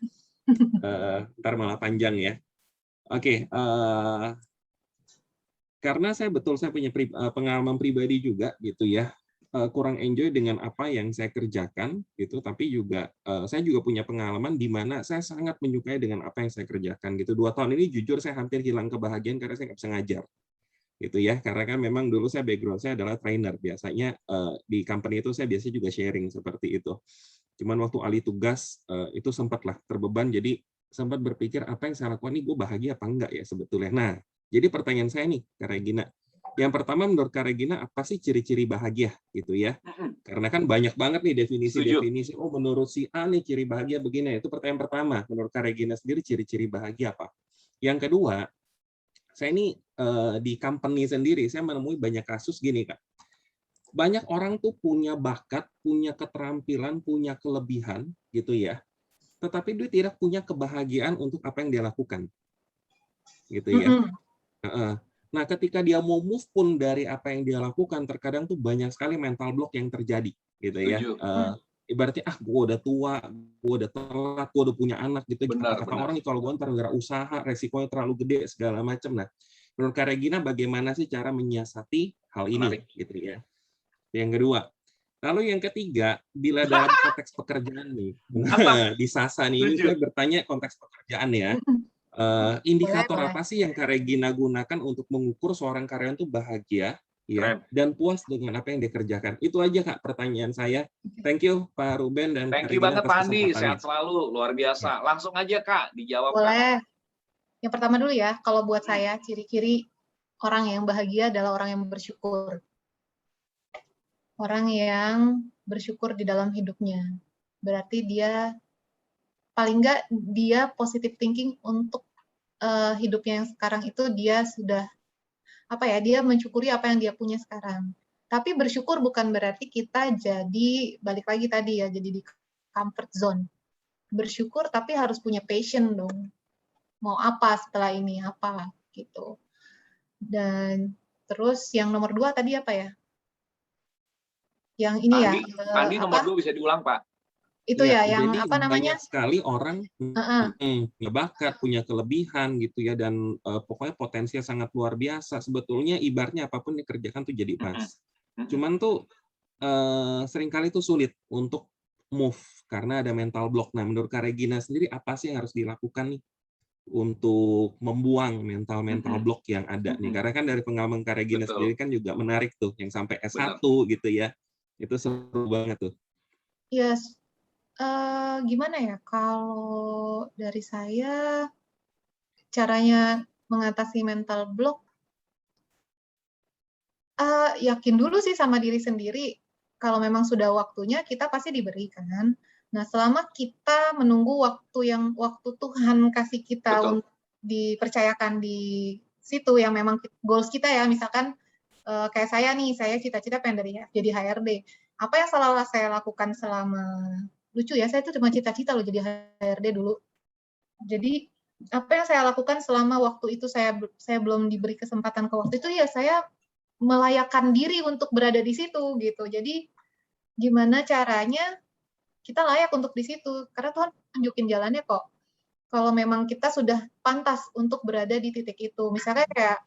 ntar malah panjang ya. Oke, karena saya punya pengalaman pribadi juga gitu ya, kurang enjoy dengan apa yang saya kerjakan gitu, tapi juga saya juga punya pengalaman di mana saya sangat menyukai dengan apa yang saya kerjakan gitu. 2 tahun ini jujur saya hampir hilang kebahagiaan karena saya nggak bisa ngajar gitu ya, karena kan memang dulu background saya adalah trainer, biasanya di company itu saya biasanya juga sharing seperti itu. Cuman waktu alih tugas itu sempatlah terbeban, jadi sempat berpikir apa yang saya lakukan ini gue bahagia apa enggak ya sebetulnya. Nah, jadi pertanyaan saya nih Kak Regina, yang pertama menurut Kak Regina apa sih ciri-ciri bahagia gitu ya? Karena kan banyak banget nih definisi-definisi. Oh menurut si A nih ciri bahagia begini. Itu pertanyaan pertama. Menurut Kak Regina sendiri ciri-ciri bahagia apa? Yang kedua, saya ini di company sendiri saya menemui banyak kasus gini Kak. Banyak orang tuh punya bakat, punya keterampilan, punya kelebihan gitu ya, tetapi dia tidak punya kebahagiaan untuk apa yang dia lakukan gitu ya. Nah ketika dia mau move pun dari apa yang dia lakukan, terkadang tuh banyak sekali mental block yang terjadi gitu ya. Ibaratnya gue udah tua, gue udah telat, gue udah punya anak gitu. Kata orang kalau gue ntar nggak usaha, resikonya terlalu gede segala macam. Nah menurut Kak Regina bagaimana sih cara menyiasati hal ini gitu ya? Yang kedua, lalu yang ketiga, bila dalam konteks pekerjaan nih, di Sasa nih, ini saya bertanya konteks pekerjaan ya, indikator apa sih yang Kak Regina gunakan untuk mengukur seorang karyawan itu bahagia ya dan puas dengan apa yang dikerjakan? Itu aja Kak pertanyaan saya. Thank you Pak Ruben dan Thank you banget Pak Andi, sehat selalu, luar biasa. Langsung aja Kak, dijawab. Boleh. Yang pertama dulu ya, kalau buat saya ciri-ciri orang yang bahagia adalah orang yang bersyukur. Orang yang bersyukur di dalam hidupnya. Berarti dia, paling nggak dia positive thinking untuk hidupnya yang sekarang itu dia sudah, dia mensyukuri apa yang dia punya sekarang. Tapi bersyukur bukan berarti kita jadi, balik lagi tadi ya, jadi di comfort zone. Bersyukur tapi harus punya passion dong. Mau apa setelah ini, apa gitu. Dan terus yang nomor 2 tadi apa ya? Yang ini Andi nomor 2 bisa diulang Pak. Itu ya yang jadi apa namanya? Banyak sekali orang ngebakat, punya kelebihan gitu ya, dan pokoknya potensinya sangat luar biasa. Sebetulnya ibaratnya apapun dikerjakan tuh jadi pas. Cuman tuh seringkali tuh sulit untuk move karena ada mental block. Nah, menurut Kak Regina sendiri apa sih yang harus dilakukan nih untuk membuang mental block yang ada nih? Karena kan dari pengalaman Kak Regina Betul. sendiri kan juga menarik tuh, yang sampai S1 Benar. gitu ya. Itu seru banget tuh. Yes. Gimana ya, kalau dari saya, caranya mengatasi mental block, yakin dulu sih sama diri sendiri. Kalau memang sudah waktunya, kita pasti diberikan. Nah, selama kita menunggu waktu Tuhan kasih kita Betul. untuk dipercayakan di situ, yang memang goals kita ya, misalkan kayak saya nih, saya cita-cita pengen jadi HRD. Apa yang selalu saya lakukan selama, lucu ya, saya tuh cuma cita-cita loh jadi HRD dulu. Jadi apa yang saya lakukan selama waktu itu saya belum diberi kesempatan ke waktu itu, ya saya melayakkan diri untuk berada di situ gitu. Jadi gimana caranya kita layak untuk di situ, karena Tuhan tunjukin jalannya kok. Kalau memang kita sudah pantas untuk berada di titik itu. Misalnya kayak,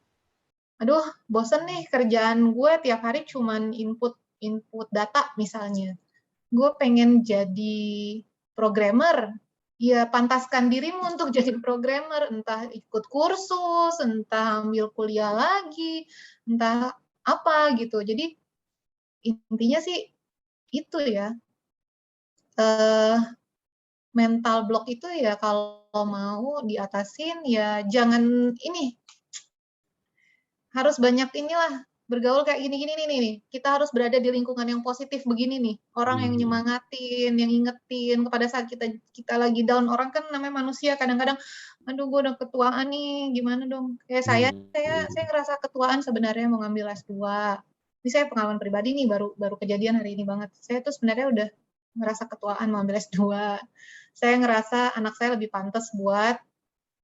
aduh bosen nih kerjaan gue tiap hari cuman input data misalnya. Gue pengen jadi programmer, ya pantaskan dirimu untuk jadi programmer, entah ikut kursus, entah ambil kuliah lagi, entah apa gitu. Jadi intinya sih itu ya, mental block itu ya kalau mau diatasin ya jangan ini, harus banyak inilah, bergaul kayak gini-gini nih. Kita harus berada di lingkungan yang positif begini nih. Orang yang nyemangatin, yang ingetin pada saat kita lagi down. Orang kan namanya manusia, kadang-kadang aduh gue udah ketuaan nih, gimana dong? Kayak saya ngerasa ketuaan sebenarnya mau ngambil S2. Ini saya pengalaman pribadi nih, baru kejadian hari ini banget. Saya tuh sebenarnya udah ngerasa ketuaan mau ambil S2. Saya ngerasa anak saya lebih pantas buat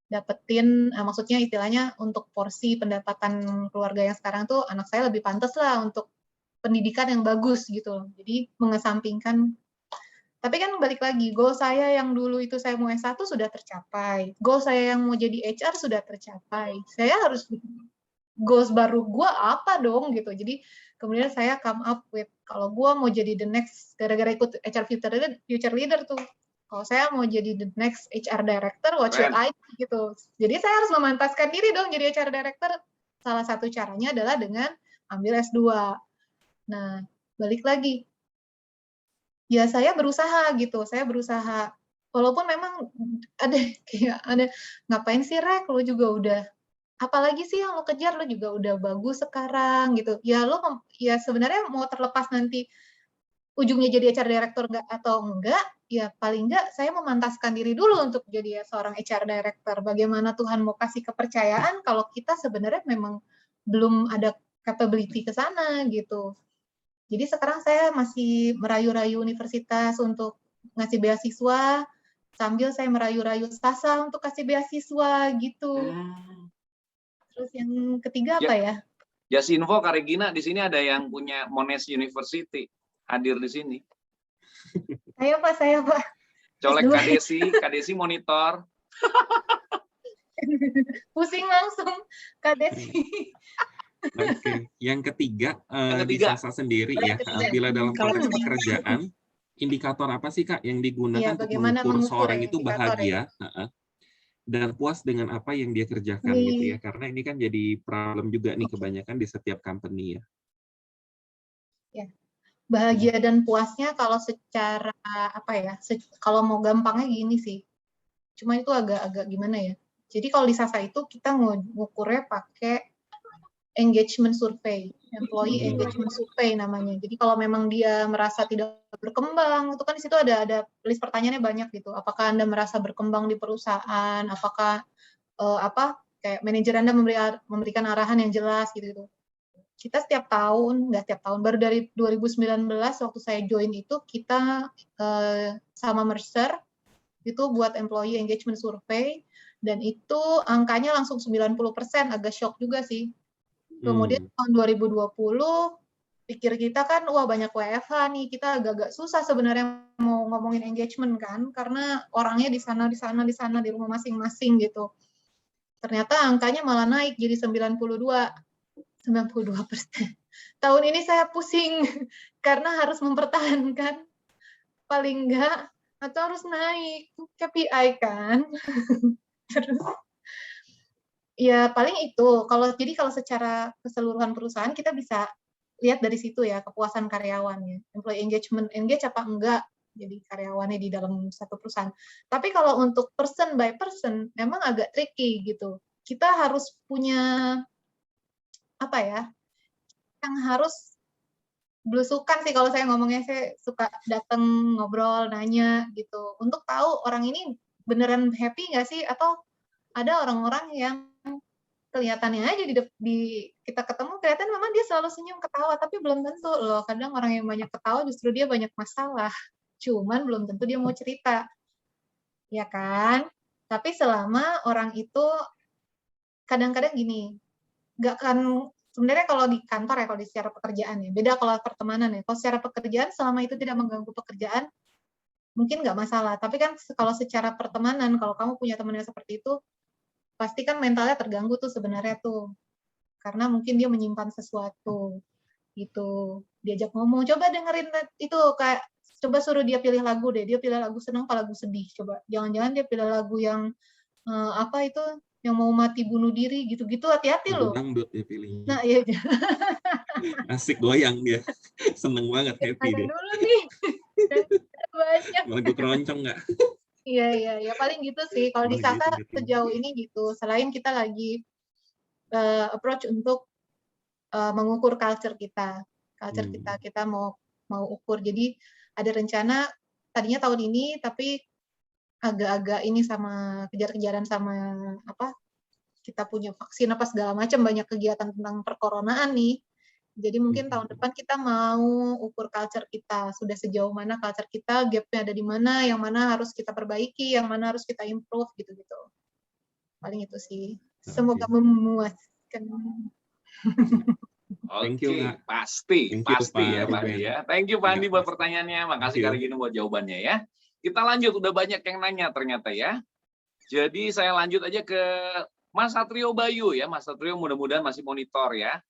dapetin, maksudnya istilahnya untuk porsi pendapatan keluarga yang sekarang tuh anak saya lebih pantas lah untuk pendidikan yang bagus gitu. Jadi mengesampingkan, tapi kan balik lagi, goal saya yang dulu itu saya mau S1 sudah tercapai. Goal saya yang mau jadi HR sudah tercapai. Saya harus, goals baru gue apa dong gitu. Jadi kemudian saya come up with, kalau gue mau jadi the next, gara-gara ikut HR Future Leader tuh, kalau saya mau jadi the next HR Director, what should I do gitu. Jadi saya harus memantaskan diri dong jadi HR Director. Salah satu caranya adalah dengan ambil S2. Nah, balik lagi. Ya saya berusaha gitu, saya berusaha. Walaupun memang ada ngapain sih Rek, lu juga udah, apalagi sih yang lo kejar, lo juga udah bagus sekarang gitu. Ya lo ya sebenarnya mau terlepas nanti ujungnya jadi HR Director atau enggak, ya paling enggak saya memantaskan diri dulu untuk jadi seorang HR Director. Bagaimana Tuhan mau kasih kepercayaan kalau kita sebenarnya memang belum ada capability ke sana gitu. Jadi sekarang saya masih merayu-rayu universitas untuk ngasih beasiswa, sambil saya merayu-rayu Sasa untuk kasih beasiswa gitu. Terus yang ketiga apa ya? Just info Kak Regina, di sini ada yang punya Monash University hadir di sini. Saya Pak. Colek Kak Desi monitor. Pusing langsung Kak Desi. Oke, yang ketiga, di Sasa sendiri ya, bila dalam konteks pekerjaan, indikator apa sih Kak yang digunakan untuk mengukur seorang itu bahagia dan puas dengan apa yang dia kerjakan gitu ya? Karena ini kan jadi problem juga nih kebanyakan di setiap company ya. Ya, bahagia dan puasnya kalau secara apa ya? Kalau mau gampangnya gini sih. Cuma itu agak gimana ya? Jadi kalau di Sasa itu kita ngukurnya pakai engagement survey, employee engagement survey namanya. Jadi kalau memang dia merasa tidak berkembang, itu kan di situ ada list pertanyaannya banyak gitu. Apakah Anda merasa berkembang di perusahaan? Apakah kayak manajer Anda memberikan arahan yang jelas gitu. Kita setiap tahun, nggak setiap tahun, baru dari 2019 waktu saya join itu kita sama Mercer itu buat employee engagement survey, dan itu angkanya langsung 90%, agak shock juga sih. Kemudian tahun 2020 pikir kita kan wah banyak WFH nih, kita agak-agak susah sebenarnya mau ngomongin engagement kan, karena orangnya di sana di rumah masing-masing gitu. Ternyata angkanya malah naik jadi 92%. tahun ini saya pusing karena harus mempertahankan paling enggak atau harus naik KPI kan. Terus ya paling itu. Kalau secara keseluruhan perusahaan kita bisa lihat dari situ ya, kepuasan karyawannya. Employee engagement, engage apa enggak jadi karyawannya di dalam satu perusahaan. Tapi kalau untuk person by person memang agak tricky gitu. Kita harus punya apa ya? Yang harus belusukan sih kalau saya ngomongnya, saya suka datang ngobrol, nanya gitu. Untuk tahu orang ini beneran happy nggak sih, atau ada orang-orang yang kelihatannya aja di kita ketemu kelihatan memang dia selalu senyum ketawa, tapi belum tentu loh. Kadang orang yang banyak ketawa justru dia banyak masalah. Cuman belum tentu dia mau cerita. Ya kan? Tapi selama orang itu kadang-kadang gini, nggak kan sebenarnya kalau di kantor ya, kalau di secara pekerjaan ya, beda kalau pertemanan ya. Kalau secara pekerjaan selama itu tidak mengganggu pekerjaan, mungkin nggak masalah. Tapi kan kalau secara pertemanan, kalau kamu punya teman yang seperti itu, pasti kan mentalnya terganggu tuh sebenarnya tuh. Karena mungkin dia menyimpan sesuatu gitu. Diajak ngomong, coba dengerin itu, kayak coba suruh dia pilih lagu deh. Dia pilih lagu senang apa lagu sedih, coba. Jangan-jangan dia pilih lagu yang apa itu, yang mau mati bunuh diri gitu-gitu, hati-hati Lagu loh. dangdut ya pilihnya. Nah, iya. Asik goyang dia. Seneng banget, happy Ada dia. dulu nih. Ada banyak. Lagu keroncong nggak? Iya, paling gitu sih. Kalau di Oh, gitu, Sasa gitu. sejauh ini gitu. Selain kita lagi approach untuk mengukur culture kita. Culture kita mau ukur. Jadi ada rencana tadinya tahun ini, tapi agak-agak ini sama kejar-kejaran sama apa? Kita punya vaksin apa segala macam, banyak kegiatan tentang perkoronaan nih. Jadi mungkin tahun depan kita mau ukur culture kita, sudah sejauh mana culture kita, gap-nya ada di mana, yang mana harus kita perbaiki, yang mana harus kita improve, gitu-gitu. Paling itu sih. Semoga memuaskan. Thank you, Oke, Kak. pasti Thank you, ya Pak Pak Ruben. ya. Thank you Pak Andi Ya, buat pasti. pertanyaannya. Makasih Thank you. Kak Regina buat jawabannya ya. Kita lanjut, udah banyak yang nanya ternyata ya. Jadi saya lanjut aja ke Mas Satrio Bayu ya. Mas Satrio mudah-mudahan masih monitor ya.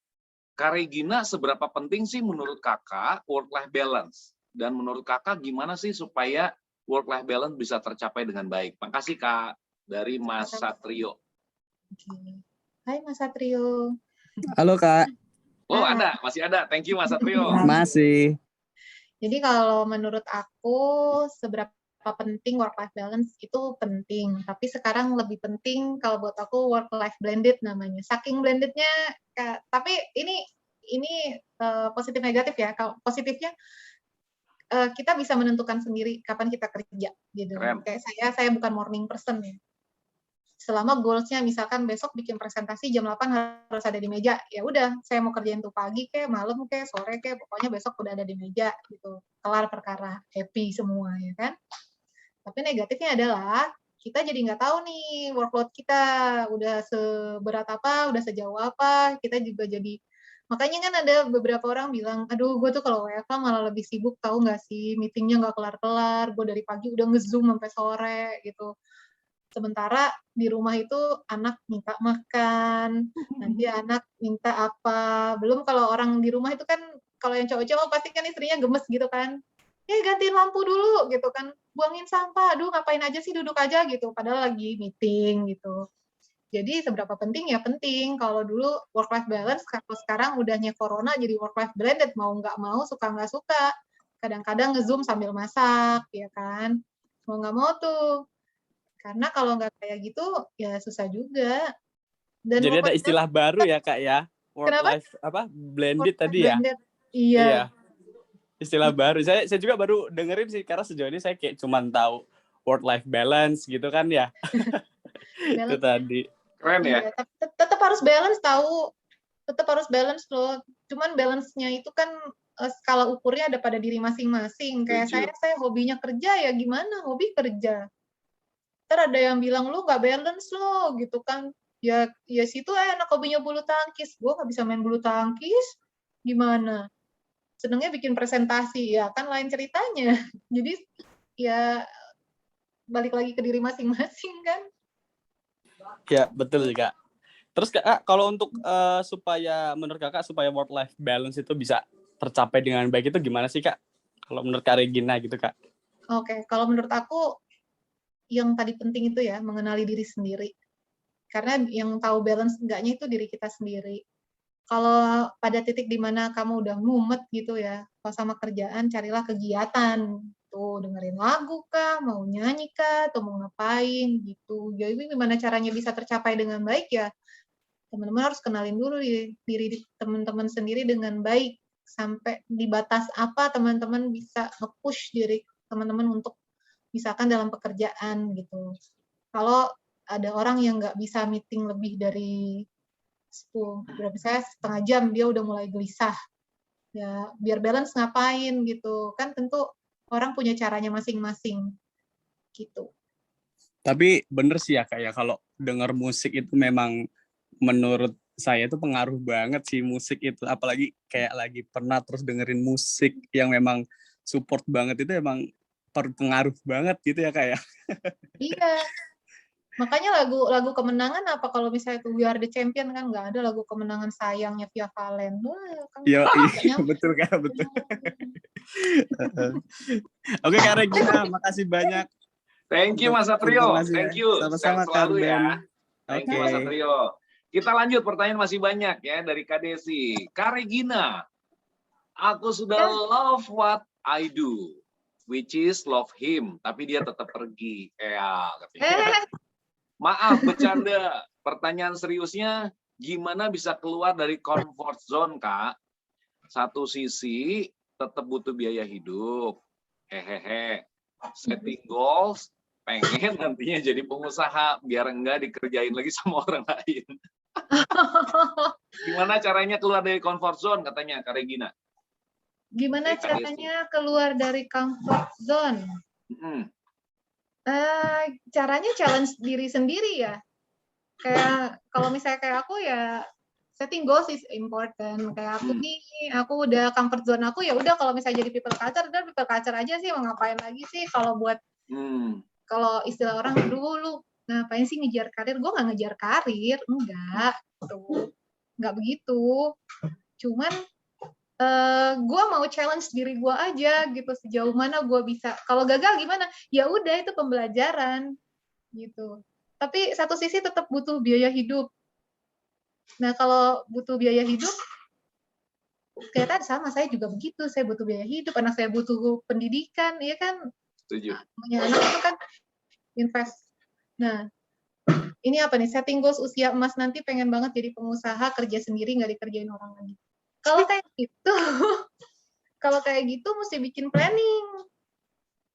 Kak Regina, seberapa penting sih menurut Kakak work-life balance? Dan menurut Kakak gimana sih supaya work-life balance bisa tercapai dengan baik? Makasih Kak, dari Mas Satrio. Oke. Hai Mas Satrio. Halo Kak, Oh ada, masih ada. Thank you Mas Satrio. masih. Jadi kalau menurut aku seberapa penting work-life balance itu penting. Tapi sekarang lebih penting kalau buat aku work-life blended namanya. Saking blendednya, tapi ini positif negatif ya. Kalau positifnya kita bisa menentukan sendiri kapan kita kerja gitu. Keren. Kayak saya bukan morning person ya. Selama goals-nya misalkan besok bikin presentasi jam 8 harus ada di meja, ya udah saya mau kerjain tuh pagi kayak malam kayak sore kayak pokoknya besok udah ada di meja gitu. Kelar perkara, happy semua ya kan. Tapi negatifnya adalah kita jadi nggak tahu nih workload kita udah seberat apa, udah sejauh apa, kita juga jadi makanya kan ada beberapa orang bilang, aduh gue tuh kalau WFH malah lebih sibuk tahu nggak sih, meetingnya nggak kelar-kelar, gue dari pagi udah nge-zoom sampai sore gitu. Sementara di rumah itu anak minta makan, nanti anak minta apa. Belum kalau orang di rumah itu kan, kalau yang cowok-cowok pasti kan istrinya gemes gitu kan. Gantiin lampu dulu gitu kan. Buangin sampah, aduh ngapain aja sih duduk aja gitu. Padahal lagi meeting gitu. Jadi seberapa penting ya penting. Kalau dulu work-life balance, kalau sekarang udahnya corona jadi work-life blended. Mau nggak mau, suka nggak suka. Kadang-kadang nge-zoom sambil masak, ya kan. Mau nggak mau tuh. Karena kalau nggak kayak gitu, ya susah juga. Dan Jadi ada istilah baru ya Kak ya, work Kenapa? life blended tadi ya. Blended. Iya. Istilah baru. Saya juga baru dengerin sih karena sejauh ini saya kayak cuman tahu work life balance gitu kan ya. Itu tadi. Keren ya. Iya, tapi tetap harus balance tahu. Tetap harus balance loh. Cuman balance-nya itu kan skala ukurnya ada pada diri masing-masing. Kayak saya hobinya kerja ya gimana? Hobi kerja. Ntar ada yang bilang lu nggak balance lo gitu kan. Ya situ anak hobinya bulu tangkis. Gue nggak bisa main bulu tangkis. Gimana? Senengnya bikin presentasi. Ya kan lain ceritanya. Jadi ya balik lagi ke diri masing-masing kan. Ya betul juga. Terus Kak, kalau untuk supaya menurut Kakak supaya work life balance itu bisa tercapai dengan baik itu gimana sih Kak? Kalau menurut Kak Regina gitu Kak. Oke, kalau menurut aku yang tadi penting itu ya mengenali diri sendiri. Karena yang tahu balance enggaknya itu diri kita sendiri. Kalau pada titik di mana kamu udah mumet gitu ya, kalau sama kerjaan carilah kegiatan. Tuh, dengerin lagu kah, mau nyanyi kah, atau mau ngapain gitu. Jadi gimana caranya bisa tercapai dengan baik ya, teman-teman harus kenalin dulu diri teman-teman sendiri dengan baik. Sampai di batas apa teman-teman bisa nge-push diri teman-teman untuk misalkan dalam pekerjaan gitu. Kalau ada orang yang nggak bisa meeting lebih dari 10, berarti saya setengah jam dia udah mulai gelisah. Ya, biar balance ngapain gitu. Kan tentu orang punya caranya masing-masing gitu. Tapi bener sih ya Kak ya, kalau denger musik itu memang menurut saya itu pengaruh banget sih musik itu. Apalagi kayak lagi pernah terus dengerin musik yang memang support banget itu emang berpengaruh banget gitu ya Kak ya. Iya. Makanya lagu kemenangan apa kalau misalnya itu We Are The Champion kan nggak ada lagu kemenangan sayangnya Via Valen. Wah, kan Iya, nggak nyambung. betul Kak, betul. Oke Kak Regina, makasih banyak. Thank you Mas Satrio. Informasinya. Thank you. Sama-sama Sehat selalu Kak ya. Ben. Thank you Mas Oke. Satrio. Kita lanjut, pertanyaan masih banyak ya dari Kak Desi. Kak Regina, aku sudah love what I do, which is love him, tapi dia tetap pergi. Katanya. Maaf, bercanda. Pertanyaan seriusnya, gimana bisa keluar dari comfort zone, Kak? Satu sisi, tetap butuh biaya hidup. Hehehe. Setting goals, pengen nantinya jadi pengusaha, biar enggak dikerjain lagi sama orang lain. Gimana caranya keluar dari comfort zone, katanya Kak Regina? Gimana caranya keluar dari comfort zone? Caranya challenge diri sendiri ya. Kayak kalau misalnya kayak aku ya setting goals is important. Kayak aku nih, aku udah comfort zone aku ya udah kalau misalnya jadi people culture, udah people culture aja sih, mau ngapain lagi sih kalau buat kalau istilah orang dulu ngapain sih ngejar karir? Gue nggak ngejar karir, enggak, tuh, nggak begitu. Cuman gue mau challenge diri gue aja gitu sejauh mana gue bisa. Kalau gagal gimana? Ya udah itu pembelajaran gitu. Tapi satu sisi tetap butuh biaya hidup. Nah kalau butuh biaya hidup, ternyata sama saya juga begitu. Saya butuh biaya hidup, anak saya butuh pendidikan, ya kan? Setuju. Punya anak itu kan invest. Nah, ini apa nih? Setting goals usia emas nanti pengen banget jadi pengusaha, kerja sendiri nggak dikerjain orang lagi. Kalau kayak gitu mesti bikin planning.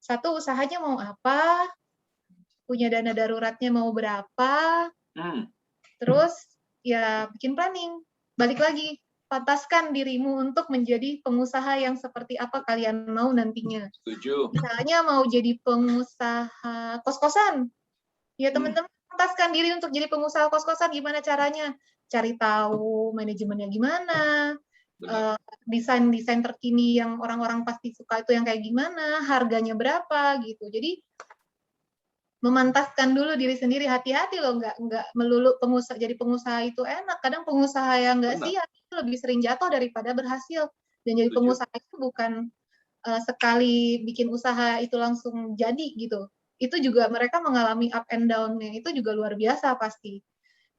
Satu, usahanya mau apa? Punya dana daruratnya mau berapa? Terus ya bikin planning. Balik lagi, pantaskan dirimu untuk menjadi pengusaha yang seperti apa kalian mau nantinya. Setuju. Misalnya mau jadi pengusaha kos-kosan. Ya teman-teman pantaskan diri untuk jadi pengusaha kos-kosan, gimana caranya? Cari tahu manajemennya gimana, desain terkini yang orang-orang pasti suka itu yang kayak gimana, harganya berapa gitu. Jadi memantaskan dulu diri sendiri, hati-hati loh, nggak melulu jadi pengusaha itu enak. Kadang pengusaha yang nggak siap itu lebih sering jatuh daripada berhasil. Dan jadi pengusaha itu bukan sekali bikin usaha itu langsung jadi gitu. Itu juga mereka mengalami up and down-nya, itu juga luar biasa pasti.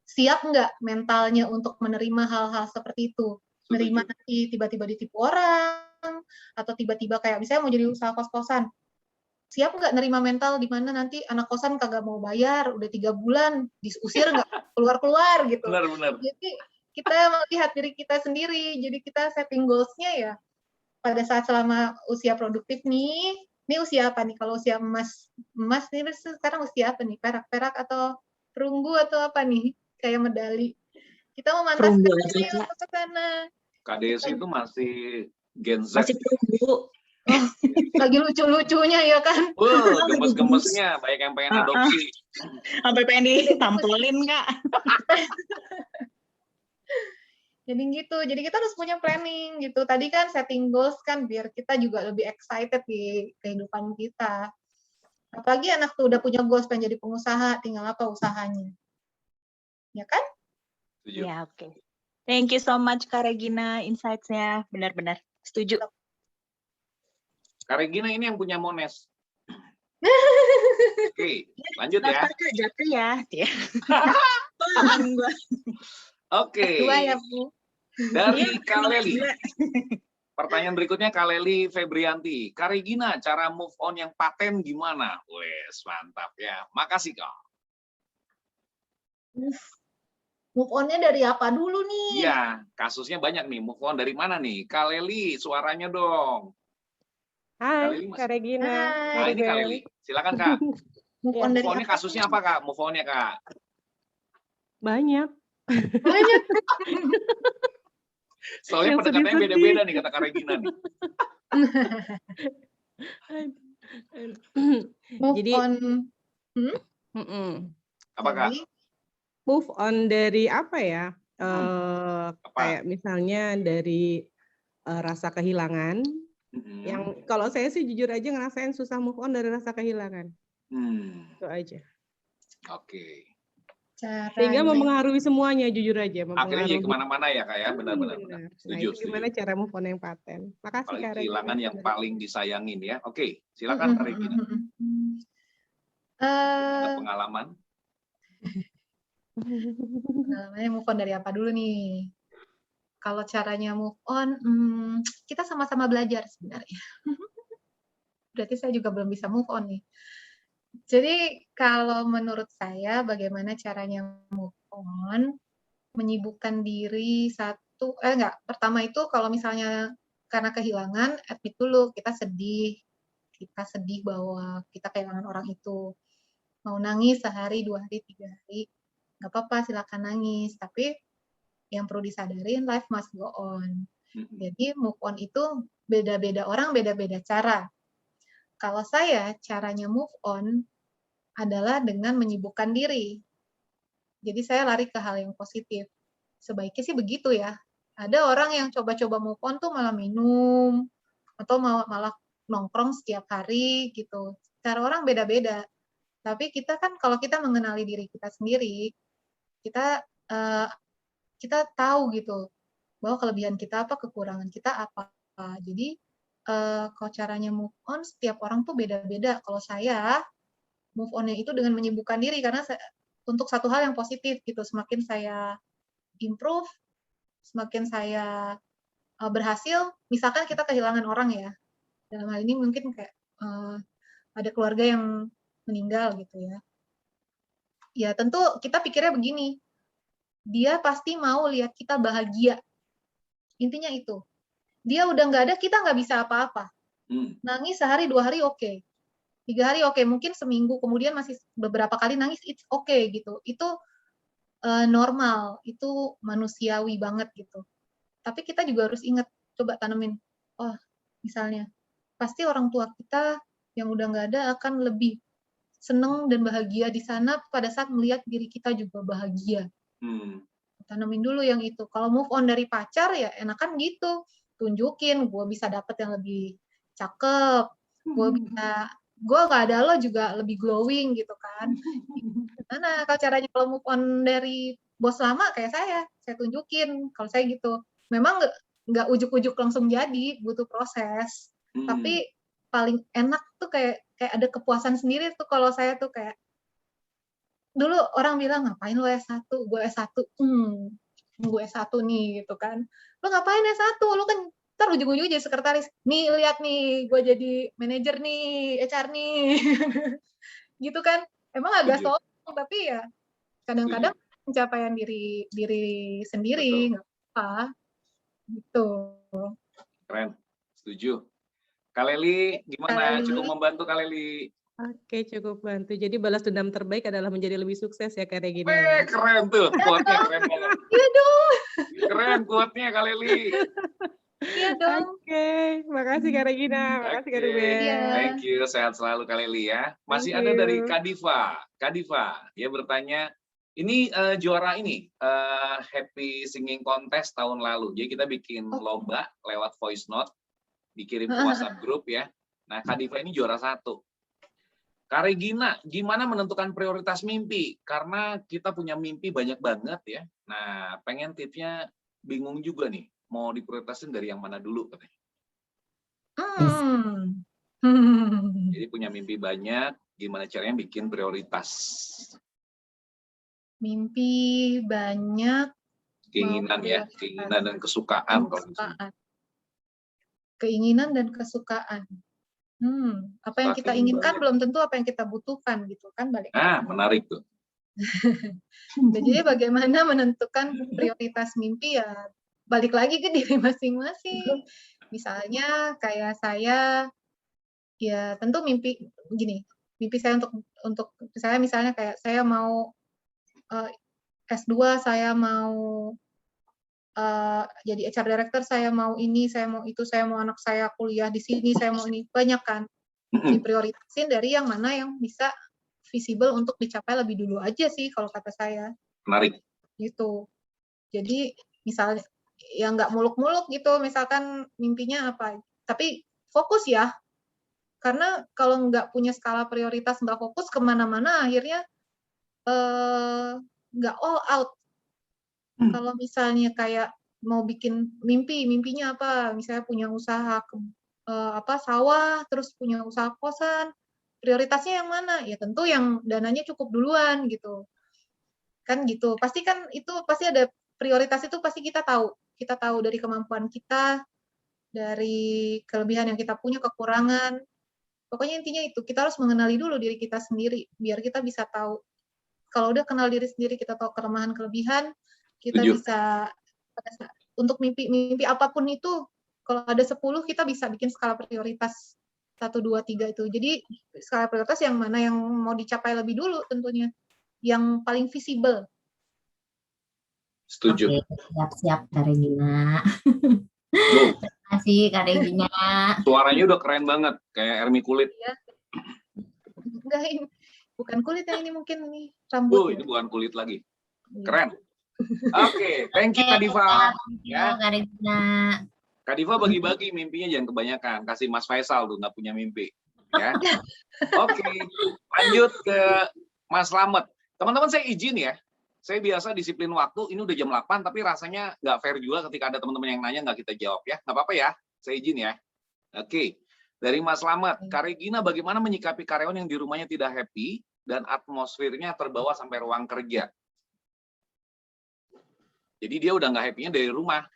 Siap nggak mentalnya untuk menerima hal-hal seperti itu? Menerima nanti tiba-tiba ditipu orang, atau tiba-tiba kayak misalnya mau jadi usaha kos-kosan. Siap nggak nerima mental di mana nanti anak kosan kagak mau bayar, udah 3 bulan, diusir nggak keluar-keluar gitu. Benar. Jadi kita melihat diri kita sendiri, jadi kita setting goals-nya ya pada saat selama usia produktif nih, ini usia apa nih? Kalau usia emas nih sekarang usia apa nih? Perak atau perunggu atau apa nih? Kayak medali. Kita memantaskan diri untuk ke sana. Kak Desi itu masih Gen Z. Masih perunggu. Oh, lagi lucu-lucunya ya kan? Gemes-gemesnya, banyak yang pengen adopsi. Sampai pengen ditampilin, Kak. Jadi gitu, jadi kita harus punya planning gitu. Tadi kan setting goals kan biar kita juga lebih excited di kehidupan kita. Apalagi anak tuh udah punya goals pengen jadi pengusaha, tinggal apa usahanya. Ya kan? Setuju. Ya, oke. Thank you so much Kak Regina, insights-nya benar-benar setuju. Kak Regina ini yang punya Mones. Oke, lanjut ya. Daftar Kak Japri ya. Paham gua. Oke. Dua ya, Bu. Dari Iya, Kak Leli. dua. Pertanyaan berikutnya Kak Leli Febrianti. Kak Regina, cara move on yang paten gimana? Wes, mantap ya. Makasih Kak. Move on-nya dari apa dulu nih? Iya, kasusnya banyak nih. Move on dari mana nih? Kak Leli, suaranya dong. Kak Hai, Leli masih. Kak Regina. Hai. Nah, ini Kak Leli. Silakan Kak. Move Ya, on dari Move on-nya apa? kasusnya apa Kak? Move on-nya Kak. Banyak. Banyak. Soalnya Yang pendekatannya sedih-sedih. beda-beda nih kata Kak Regina nih. Move Jadi, on. Apa Kak? Dari move on dari apa ya? Apa? Kayak misalnya dari rasa kehilangan. Yang kalau saya sih jujur aja ngerasain susah move on dari rasa kehilangan. Itu aja. Oke. Sehingga caranya. mempengaruhi semuanya, jujur aja. Akhirnya jadi Mempengaruhi. kemana-mana ya Kak ya. Benar-benar. Benar. Nah, Setuju, itu gimana setuju. cara move on yang paten? Makasih Paling Kak kehilangan Regina. yang paling disayangin ya. Oke, silakan Kak Regina. Ada pengalaman? Pengalamannya move on dari apa dulu nih? Kalau caranya move on, kita sama-sama belajar sebenarnya. Berarti saya juga belum bisa move on nih. Jadi kalau menurut saya bagaimana caranya move on, menyibukkan diri pertama itu kalau misalnya karena kehilangan, admit dulu kita sedih bahwa kita kehilangan orang itu. Mau nangis sehari, 2 hari, 3 hari, nggak apa-apa, silakan nangis. Tapi yang perlu disadarin, life must go on. Jadi move on itu beda-beda orang, beda-beda cara. Kalau saya, caranya move on adalah dengan menyibukkan diri. Jadi saya lari ke hal yang positif. Sebaiknya sih begitu ya. Ada orang yang coba-coba move on tuh malah minum, atau malah nongkrong setiap hari gitu. Cara orang beda-beda. Tapi kita kan kalau kita mengenali diri kita sendiri, kita tahu gitu bahwa kelebihan kita apa, kekurangan kita apa. Jadi kalau caranya move on, setiap orang tuh beda-beda. Kalau saya move on-nya itu dengan menyibukkan diri karena untuk satu hal yang positif gitu. Semakin saya improve, semakin saya berhasil. Misalkan kita kehilangan orang ya. Dalam hal ini mungkin kayak ada keluarga yang meninggal gitu ya. Ya tentu kita pikirnya begini, dia pasti mau lihat kita bahagia. Intinya itu. Dia udah nggak ada, kita nggak bisa apa-apa. Nangis sehari, 2 hari oke. 3 hari oke. Mungkin seminggu kemudian masih beberapa kali nangis, it's okay gitu. Itu normal, itu manusiawi banget gitu. Tapi kita juga harus ingat, coba tanemin, oh misalnya, pasti orang tua kita yang udah nggak ada akan lebih seneng dan bahagia di sana pada saat melihat diri kita juga bahagia. Tanemin dulu yang itu. Kalau move on dari pacar ya enakan gitu. Tunjukin, gue bisa dapet yang lebih cakep. Gue gak ada lo juga lebih glowing gitu kan. Gimana kalau caranya kalau move on dari bos lama kayak saya tunjukin. Kalau saya gitu. Memang nggak ujuk-ujuk langsung jadi, butuh proses. Tapi paling enak tuh kayak ada kepuasan sendiri tuh kalau saya tuh kayak dulu orang bilang ngapain lo S1, gue S1, gue S1 nih gitu kan. Lo ngapain S1, lo kan ntar ujung-ujungnya jadi sekretaris. Nih lihat nih, gue jadi manajer nih, HR nih. Gitu kan. Emang agak sombong tapi ya kadang-kadang pencapaian diri sendiri nggak apa gitu. Keren, setuju. Kak Leli, gimana? Cukup membantu Kak Leli? Oke, cukup bantu. Jadi balas dendam terbaik adalah menjadi lebih sukses ya Kak Regina. Keren tuh, quote-nya keren banget. Iya dong. Keren quote-nya Kak Leli. Iya dong. Oke, makasih Kak Regina, makasih Kak Ruben. Thank you, sehat selalu Kak Leli ya. Masih ada dari Kak Diva. Kak Diva, dia bertanya, ini juara ini, Happy Singing Contest tahun lalu. Jadi kita bikin lomba lewat voice note, dikirim ke WhatsApp group ya. Nah, Kak Diva ini juara 1. Kak Regina, gimana menentukan prioritas mimpi? Karena kita punya mimpi banyak banget ya. Nah, pengen tipsnya, bingung juga nih, mau diprioritasin dari yang mana dulu katanya. Jadi punya mimpi banyak, gimana caranya bikin prioritas? Mimpi banyak, Keinginan ya, keinginan dan kesukaan. Keinginan dan kesukaan. Apa yang kita inginkan belum tentu apa yang kita butuhkan gitu kan, balik. Menarik tuh. Jadi bagaimana menentukan prioritas mimpi ya balik lagi ke diri masing-masing. Misalnya kayak saya ya tentu mimpi saya untuk saya misalnya kayak saya mau S2, saya mau jadi HR director, saya mau ini, saya mau itu, saya mau anak saya kuliah di sini, saya mau ini, banyak kan. Diprioritasin dari yang mana yang bisa visible untuk dicapai lebih dulu aja sih kalau kata saya. Menarik. Gitu. Jadi misalnya ya nggak muluk-muluk gitu, misalkan mimpinya apa, tapi fokus ya. Karena kalau nggak punya skala prioritas, nggak fokus kemana-mana, akhirnya nggak all out. Kalau misalnya kayak mau bikin mimpinya apa? Misalnya punya usaha sawah, terus punya usaha kosan, prioritasnya yang mana? Ya tentu yang dananya cukup duluan gitu. Kan gitu. Pasti kan itu pasti ada prioritas itu pasti kita tahu. Kita tahu dari kemampuan kita, dari kelebihan yang kita punya, kekurangan. Pokoknya intinya itu, kita harus mengenali dulu diri kita sendiri biar kita bisa tahu. Kalau udah kenal diri sendiri, kita tahu kelemahan, kelebihan, kita bisa untuk mimpi apapun itu, kalau ada 10 kita bisa bikin skala prioritas 1, 2, 3 itu. Jadi skala prioritas yang mana yang mau dicapai lebih dulu tentunya, yang paling visible. Setuju. Oke, siap-siap Kak Regina. Terima kasih Kak Regina. Suaranya udah keren banget, kayak Ermi Kulit. Ya. Enggak, ini bukan kulit yang ini mungkin nih rambut. Ini bukan kulit lagi. Keren. Oke, thank you Kak Diva. Ya, Kak Regina. Kak Diva bagi-bagi mimpinya jangan kebanyakan. Kasih Mas Faisal tuh nggak punya mimpi. Ya. Oke, lanjut ke Mas Slamet. Teman-teman saya izin ya. Saya biasa disiplin waktu. Ini udah jam 8 tapi rasanya nggak fair juga ketika ada teman-teman yang nanya nggak kita jawab ya. Nggak apa-apa ya. Saya izin ya. Oke. Dari Mas Slamet, Kak Regina bagaimana menyikapi karyawan yang di rumahnya tidak happy dan atmosfernya terbawa sampai ruang kerja? Jadi dia udah nggak happy-nya dari rumah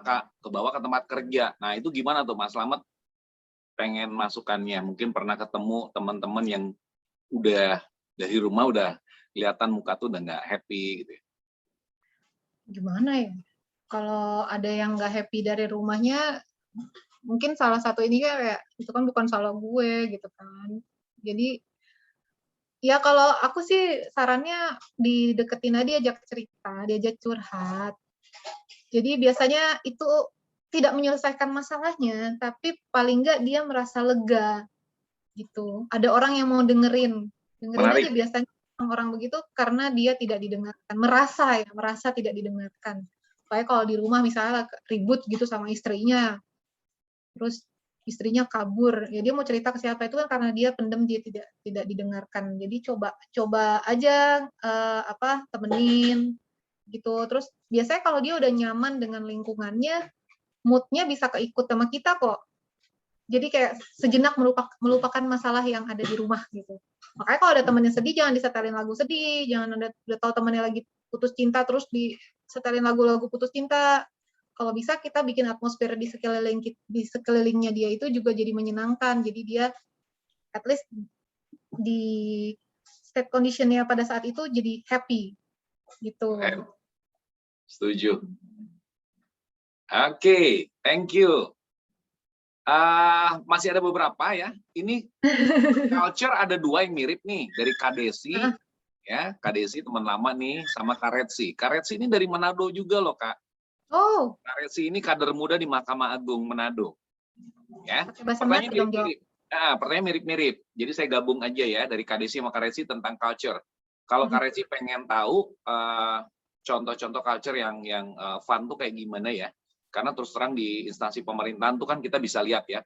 Kak, ke bawah ke tempat kerja. Nah itu gimana tuh Mas Slamet? Pengen masukannya, mungkin pernah ketemu teman-teman yang udah dari rumah udah kelihatan muka tuh udah nggak happy gitu ya. Gimana ya? Kalau ada yang nggak happy dari rumahnya, mungkin salah satu ini kayak itu kan bukan salah gue gitu kan. Jadi ya kalau aku sih sarannya dideketin aja, diajak cerita, diajak curhat. Jadi biasanya itu tidak menyelesaikan masalahnya, tapi paling enggak dia merasa lega gitu. Ada orang yang mau dengerin aja biasanya orang begitu karena dia tidak didengarkan, merasa tidak didengarkan. Kayak kalau di rumah misalnya ribut gitu sama istrinya, terus istrinya kabur, ya dia mau cerita ke siapa itu kan karena dia pendem, dia tidak didengarkan. Jadi coba aja temenin gitu. Terus biasanya kalau dia udah nyaman dengan lingkungannya, mood-nya bisa keikut sama kita kok. Jadi kayak sejenak melupakan masalah yang ada di rumah gitu. Makanya kalau ada temennya sedih jangan disetelin lagu sedih, jangan udah tahu temennya lagi putus cinta terus disetelin lagu-lagu putus cinta. Kalau bisa kita bikin atmosfer di sekelilingnya dia itu juga jadi menyenangkan. Jadi dia at least di state condition-nya pada saat itu jadi happy gitu. Setuju. Oke, thank you. Masih ada beberapa ya. Ini culture ada 2 yang mirip nih dari Kak Desi, ya Kak Desi teman lama nih sama Kak Retsi. Kak Retsi ini dari Manado juga loh Kak. Oh. Kak Retsi ini kader muda di Mahkamah Agung Manado. Ya. Pertanyaan mirip-mirip. Jadi saya gabung aja ya dari Kak Desi sama Kak Retsi tentang culture. Kalau Kak Retsi pengen tahu contoh-contoh culture yang fun tuh kayak gimana ya? Karena terus terang di instansi pemerintahan tuh kan kita bisa lihat ya,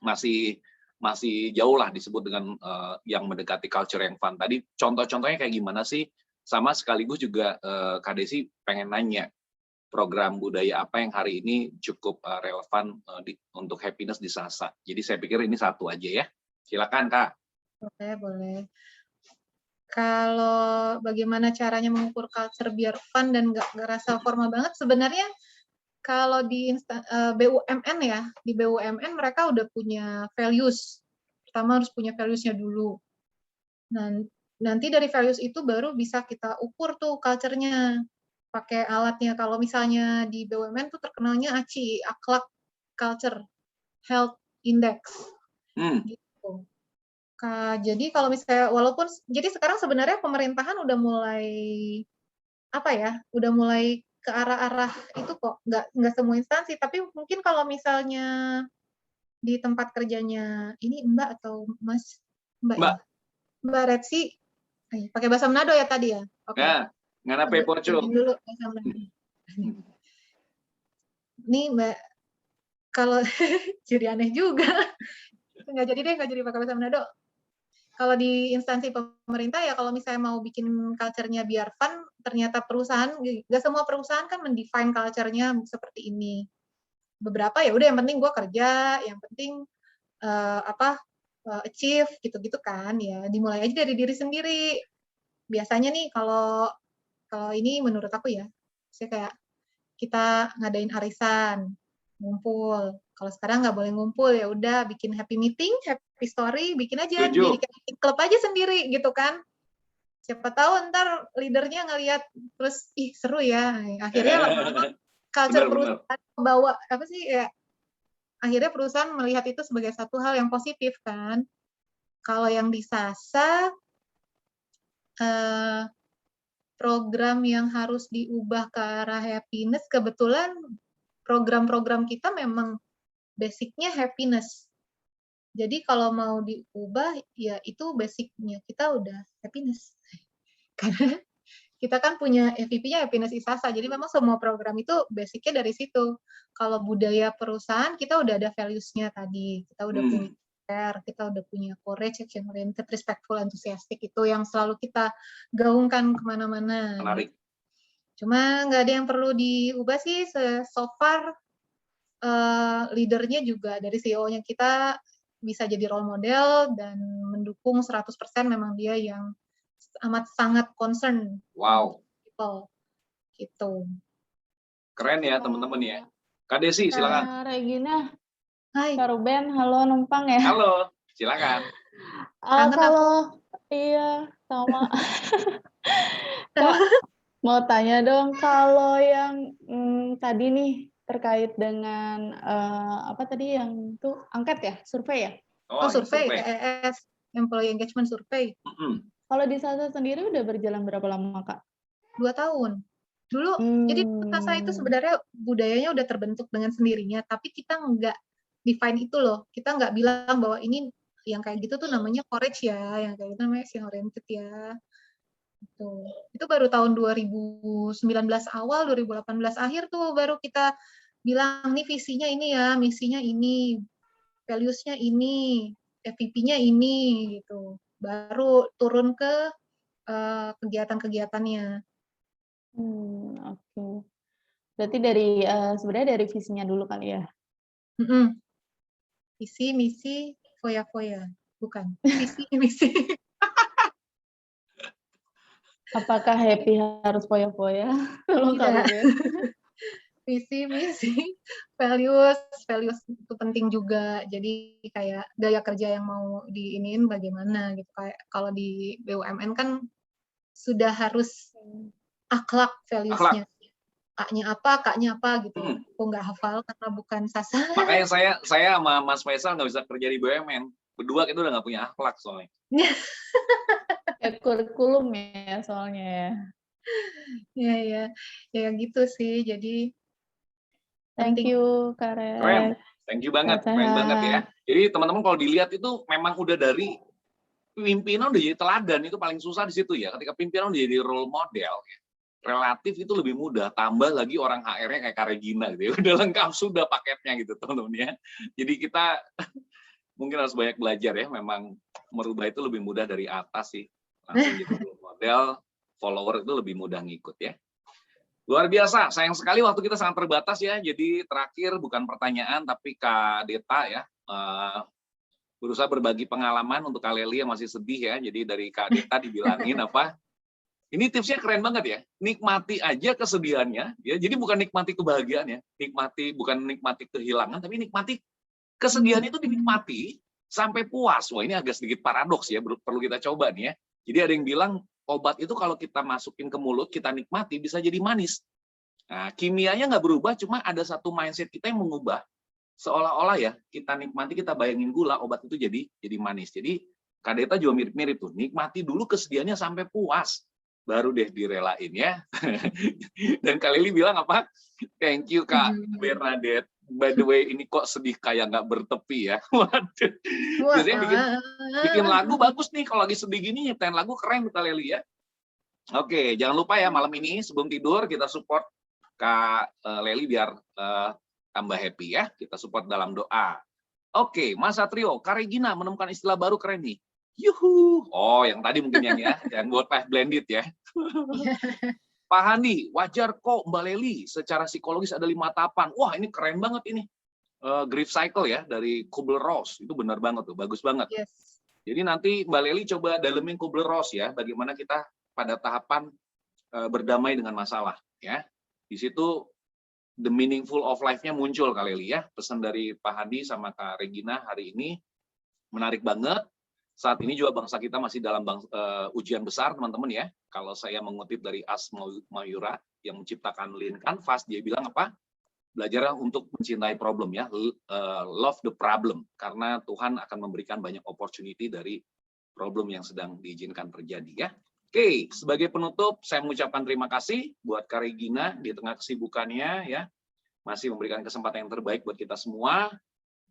masih masih jauh lah disebut dengan yang mendekati culture yang fun. Tadi contoh-contohnya kayak gimana sih? Sama sekaligus juga Kak Desi pengen nanya, program budaya apa yang hari ini cukup relevan untuk happiness di Sasa. Jadi saya pikir ini satu aja ya. Silakan Kak. Boleh. Kalau bagaimana caranya mengukur culture biar fun dan nggak ngerasa formal banget, sebenarnya kalau di BUMN ya, di BUMN mereka udah punya values. Pertama harus punya values-nya dulu. Nah, nanti dari values itu baru bisa kita ukur tuh culture-nya. Pakai alatnya. Kalau misalnya di BUMN tuh terkenalnya ACI, Akhlak Culture Health Index. Gitu. Jadi kalau misalnya, walaupun, jadi sekarang sebenarnya pemerintahan udah mulai, udah mulai ke arah-arah itu kok, nggak semua instansi, tapi mungkin kalau misalnya di tempat kerjanya ini Mbak atau Mas, Mbak. Ya? Mbak Retsi, pakai bahasa Manado ya tadi ya? Oke. Nah, ngana pepocho. Dulu bahasa Manado. Nih Mbak, kalau jadi aneh juga, nggak jadi pakai bahasa Manado. Kalau di instansi pemerintah ya kalau misalnya mau bikin culture-nya biar fun, ternyata perusahaan, nggak semua perusahaan kan mendefine culture-nya seperti ini. Beberapa ya udah yang penting gue kerja, yang penting achieve gitu-gitu kan ya. Dimulai aja dari diri sendiri. Biasanya nih kalau ini menurut aku ya, saya kayak kita ngadain arisan, ngumpul. Kalau sekarang nggak boleh ngumpul, ya udah bikin happy meeting, happy story, bikin aja. Jadi kayak klub aja sendiri gitu kan. Siapa tahu ntar leadernya ngelihat terus, ih seru ya. Akhirnya lama-lama culture perusahaan bawa ya. Akhirnya perusahaan melihat itu sebagai satu hal yang positif kan. Kalau yang di Sasa, program yang harus diubah ke arah happiness, kebetulan program-program kita memang basicnya happiness. Jadi kalau mau diubah, ya itu basicnya kita udah happiness. Karena kita kan punya FVP-nya happiness Isasa, jadi memang semua program itu basicnya dari situ. Kalau budaya perusahaan, kita udah ada values-nya tadi. Kita udah punya care, kita udah punya courage, action-oriented, respectful, enthusiastic, itu yang selalu kita gaungkan kemana-mana. Menarik. Cuma nggak ada yang perlu diubah sih, so far leadernya juga dari CEO-nya kita bisa jadi role model dan mendukung 100% memang dia yang amat sangat concern. Wow. People. Gitu. Keren ya teman-teman ya. Kak Desi silakan. Regina. Hai. Kak Ruben, halo numpang ya. Halo, silakan. Kalau iya sama. Kak, mau tanya dong, kalau yang tadi nih terkait dengan apa tadi yang tuh angket ya, survei ya? Oh survei, EES, Employee Engagement Survey. Kalau di Sasa sendiri udah berjalan berapa lama Kak? 2 tahun. Dulu, jadi Sasa itu sebenarnya budayanya udah terbentuk dengan sendirinya, tapi kita nggak define itu loh. Kita nggak bilang bahwa ini yang kayak gitu tuh namanya courage ya, yang kayak gitu namanya action oriented ya. Itu baru tahun 2019 awal, 2018 akhir tuh baru kita bilang nih visinya ini ya, misinya ini, values-nya ini, FVP-nya ini gitu. Baru turun ke kegiatan-kegiatannya. Oke. Berarti dari sebenarnya dari visinya dulu kali ya. Visi, misi, foya-foya. Bukan. Visi, misi. Apakah happy harus foya-foya? Tolong Kak Ruben. Visi, misi, values itu penting juga. Jadi kayak gaya kerja yang mau diiniin bagaimana gitu. Kayak kalau di BUMN kan sudah harus akhlak values-nya. A-nya apa gitu. Aku nggak hafal karena bukan Sasa. Makanya saya sama Mas Faisal nggak bisa kerja di BUMN. Berdua kita udah nggak punya akhlak soalnya. Kurikulum ya soalnya ya. Ya gitu sih. Jadi thank you Karen. Keren. Thank you banget. Keren banget ya. Jadi teman-teman kalau dilihat itu memang udah dari pimpinan udah jadi teladan, itu paling susah di situ ya. Ketika pimpinan udah jadi role model ya, relatif itu lebih mudah. Tambah lagi orang HR-nya kayak Kak Regina gitu ya. Udah lengkap sudah paketnya gitu teman-teman ya. Jadi kita mungkin harus banyak belajar ya. Memang merubah itu lebih mudah dari atas sih. Langsung jadi role model, follower itu lebih mudah ngikut ya. Luar biasa, sayang sekali waktu kita sangat terbatas ya. Jadi terakhir bukan pertanyaan tapi Kak Deta ya. Berusaha berbagi pengalaman untuk Kak Leli yang masih sedih ya. Jadi dari Kak Deta dibilangin apa? Ini tipsnya keren banget ya. Nikmati aja kesedihannya ya. Jadi bukan nikmati kebahagiaannya, bukan nikmati kehilangan, tapi nikmati kesedihan itu dinikmati sampai puas. Wah, ini agak sedikit paradoks ya, perlu kita coba nih ya. Jadi ada yang bilang obat itu kalau kita masukin ke mulut, kita nikmati bisa jadi manis. Nah, kimianya nggak berubah, cuma ada satu mindset kita yang mengubah. Seolah-olah ya, kita nikmati, kita bayangin gula, obat itu jadi manis. Jadi Kak Deta juga mirip-mirip tuh, nikmati dulu kesedihannya sampai puas. Baru deh direlain ya. Dan Kak Lili bilang apa? Thank you Kak Bernadette. By the way, ini kok sedih kayak nggak bertepi ya. Waduh. Biasanya bikin lagu bagus nih. Kalau lagi sedih gini, nyetain lagu keren Kak Lili ya. Oke, jangan lupa ya malam ini sebelum tidur kita support Kak Leli biar tambah happy ya. Kita support dalam doa. Oke, Mas Satrio, Kak Regina menemukan istilah baru keren nih. Yuhu. Oh, yang tadi mungkin yang work life blended ya. Pak Handi, wajar kok Mbak Leli secara psikologis ada 5 tahapan. Wah, ini keren banget ini. Grief cycle ya dari Kubler-Ross. Itu benar banget tuh, bagus banget. Yes. Jadi nanti Mbak Leli coba dalemin Kubler-Ross ya, bagaimana kita pada tahapan berdamai dengan masalah ya. Di situ the meaningful of life-nya muncul Kak Leli ya. Pesan dari Pak Handi sama Kak Regina hari ini menarik banget. Saat ini juga bangsa kita masih dalam ujian besar, teman-teman ya. Kalau saya mengutip dari As Mayura yang menciptakan Lean Canvas, dia bilang apa? Belajar untuk mencintai problem ya, love the problem. Karena Tuhan akan memberikan banyak opportunity dari problem yang sedang diizinkan terjadi ya. Oke, sebagai penutup, saya mengucapkan terima kasih buat Kak Regina di tengah kesibukannya ya. Masih memberikan kesempatan yang terbaik buat kita semua.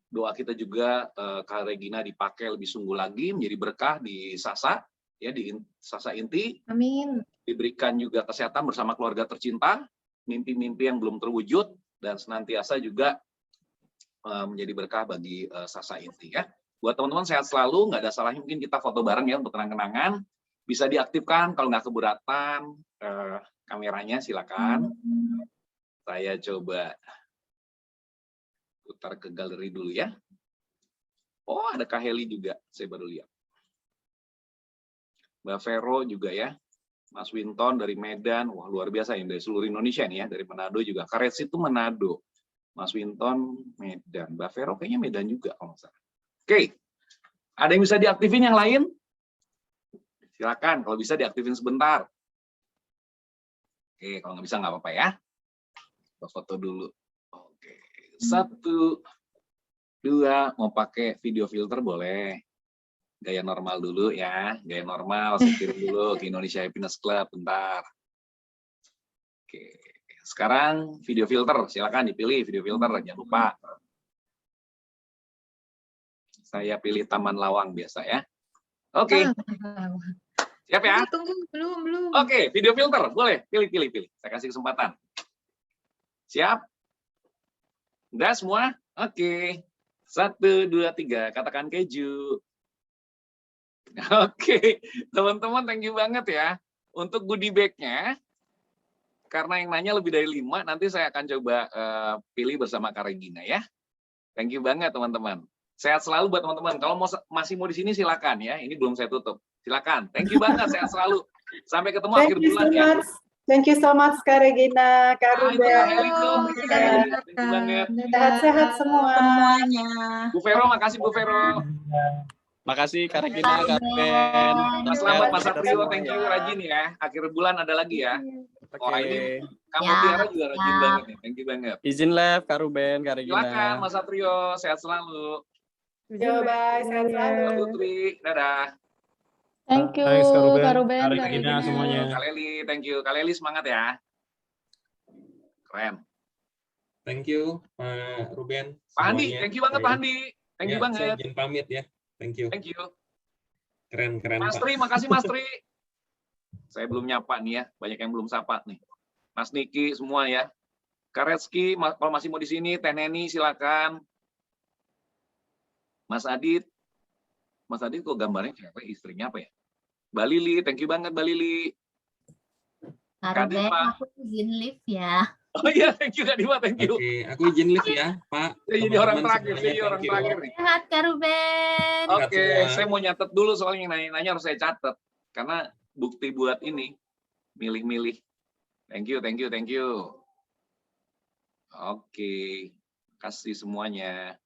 Doa kita juga Kak Regina dipakai lebih sungguh lagi menjadi berkah di Sasa ya, di Sasa Inti. Amin. Diberikan juga kesehatan bersama keluarga tercinta, mimpi-mimpi yang belum terwujud dan senantiasa juga menjadi berkah bagi Sasa Inti ya. Buat teman-teman sehat selalu, nggak ada salahnya mungkin kita foto bareng ya untuk kenang-kenangan. Bisa diaktifkan kalau nggak keberatan kameranya silakan. Saya coba putar ke galeri dulu ya. Oh, ada Kak Heli juga, saya baru lihat. Mbak Vero juga ya. Mas Winton dari Medan, wah luar biasa ya, dari seluruh Indonesia nih ya, dari Manado juga. Karet itu Manado. Mas Winton Medan, Mbak Vero kayaknya Medan juga kalau nggak salah. Oke, ada yang bisa diaktifin yang lain? Silakan, kalau bisa diaktifin sebentar. Oke, kalau nggak bisa nggak apa-apa ya. Kita foto dulu. Oke. 1, 2, mau pakai video filter boleh. Gaya normal dulu ya, gaya normal, saya kirim dulu ke Indonesia Happiness Club, bentar. Oke, sekarang video filter, silakan dipilih video filter, jangan lupa. Saya pilih Taman Lawang biasa ya. Oke, siap ya? Tunggu, belum. Oke, video filter, boleh, pilih. Saya kasih kesempatan. Siap? Udah semua? Oke. 1, 2, 3. Katakan keju. Oke. Teman-teman, thank you banget ya. Untuk goodie bag-nya, karena yang nanya lebih dari 5, nanti saya akan coba pilih bersama Kak Regina ya. Thank you banget, teman-teman. Sehat selalu buat teman-teman. Kalau masih mau di sini, silakan ya. Ini belum saya tutup. Silakan. Thank you banget. Sehat selalu. Sampai ketemu akhir bulan ya. Thank you so much Kak Regina, Kak Ruben. Thank you banget. Sehat-sehat semuanya. Bu Vero, makasih Bu Vero. Makasih Kak Regina, Kak Ruben. Selamat Mas Satrio, thank you rajin ya. Akhir bulan ada lagi ya. Wah ini kamu Tiara juga rajin banget nih. Thank you banget. Izin live Kak Ruben, Kak Regina. Silakan Mas Satrio, sehat selalu. Yo, bye, sehat selalu. Putri, dadah. Thank you, Kak Ruben, Kak Regina semuanya. Kak Leli, thank you. Kak Leli semangat ya. Keren. Thank you Pak Ruben. Pak Handi, thank you banget Pak Handi. Thank you banget. Saya izin pamit ya. Thank you. Thank you. Keren Mas Tri, makasih Mas Tri. Saya belum nyapa nih ya, banyak yang belum sapa nih. Mas Niki semua ya. Kak Reski, kalau masih mau di sini, Teh Neni silakan. Mas Adit kok gambarnya cewek, istrinya apa ya? Mbak Lili, thank you banget Mbak Lili. Kak Kadit, Ruben, Pak. aku izin live ya. Oh iya, thank you Kak Dima, thank you. Oke, aku izin live ya, Pak. Saya jadi orang Teman-teman terakhir, semuanya, jadi orang thank you. terakhir nih. Sehat Kak Ruben. Oke, semua. saya mau nyatet dulu soalnya yang nanya-nanya harus saya catat. Karena bukti buat ini, milih-milih. Thank you, thank you, thank you. Oke, kasih semuanya.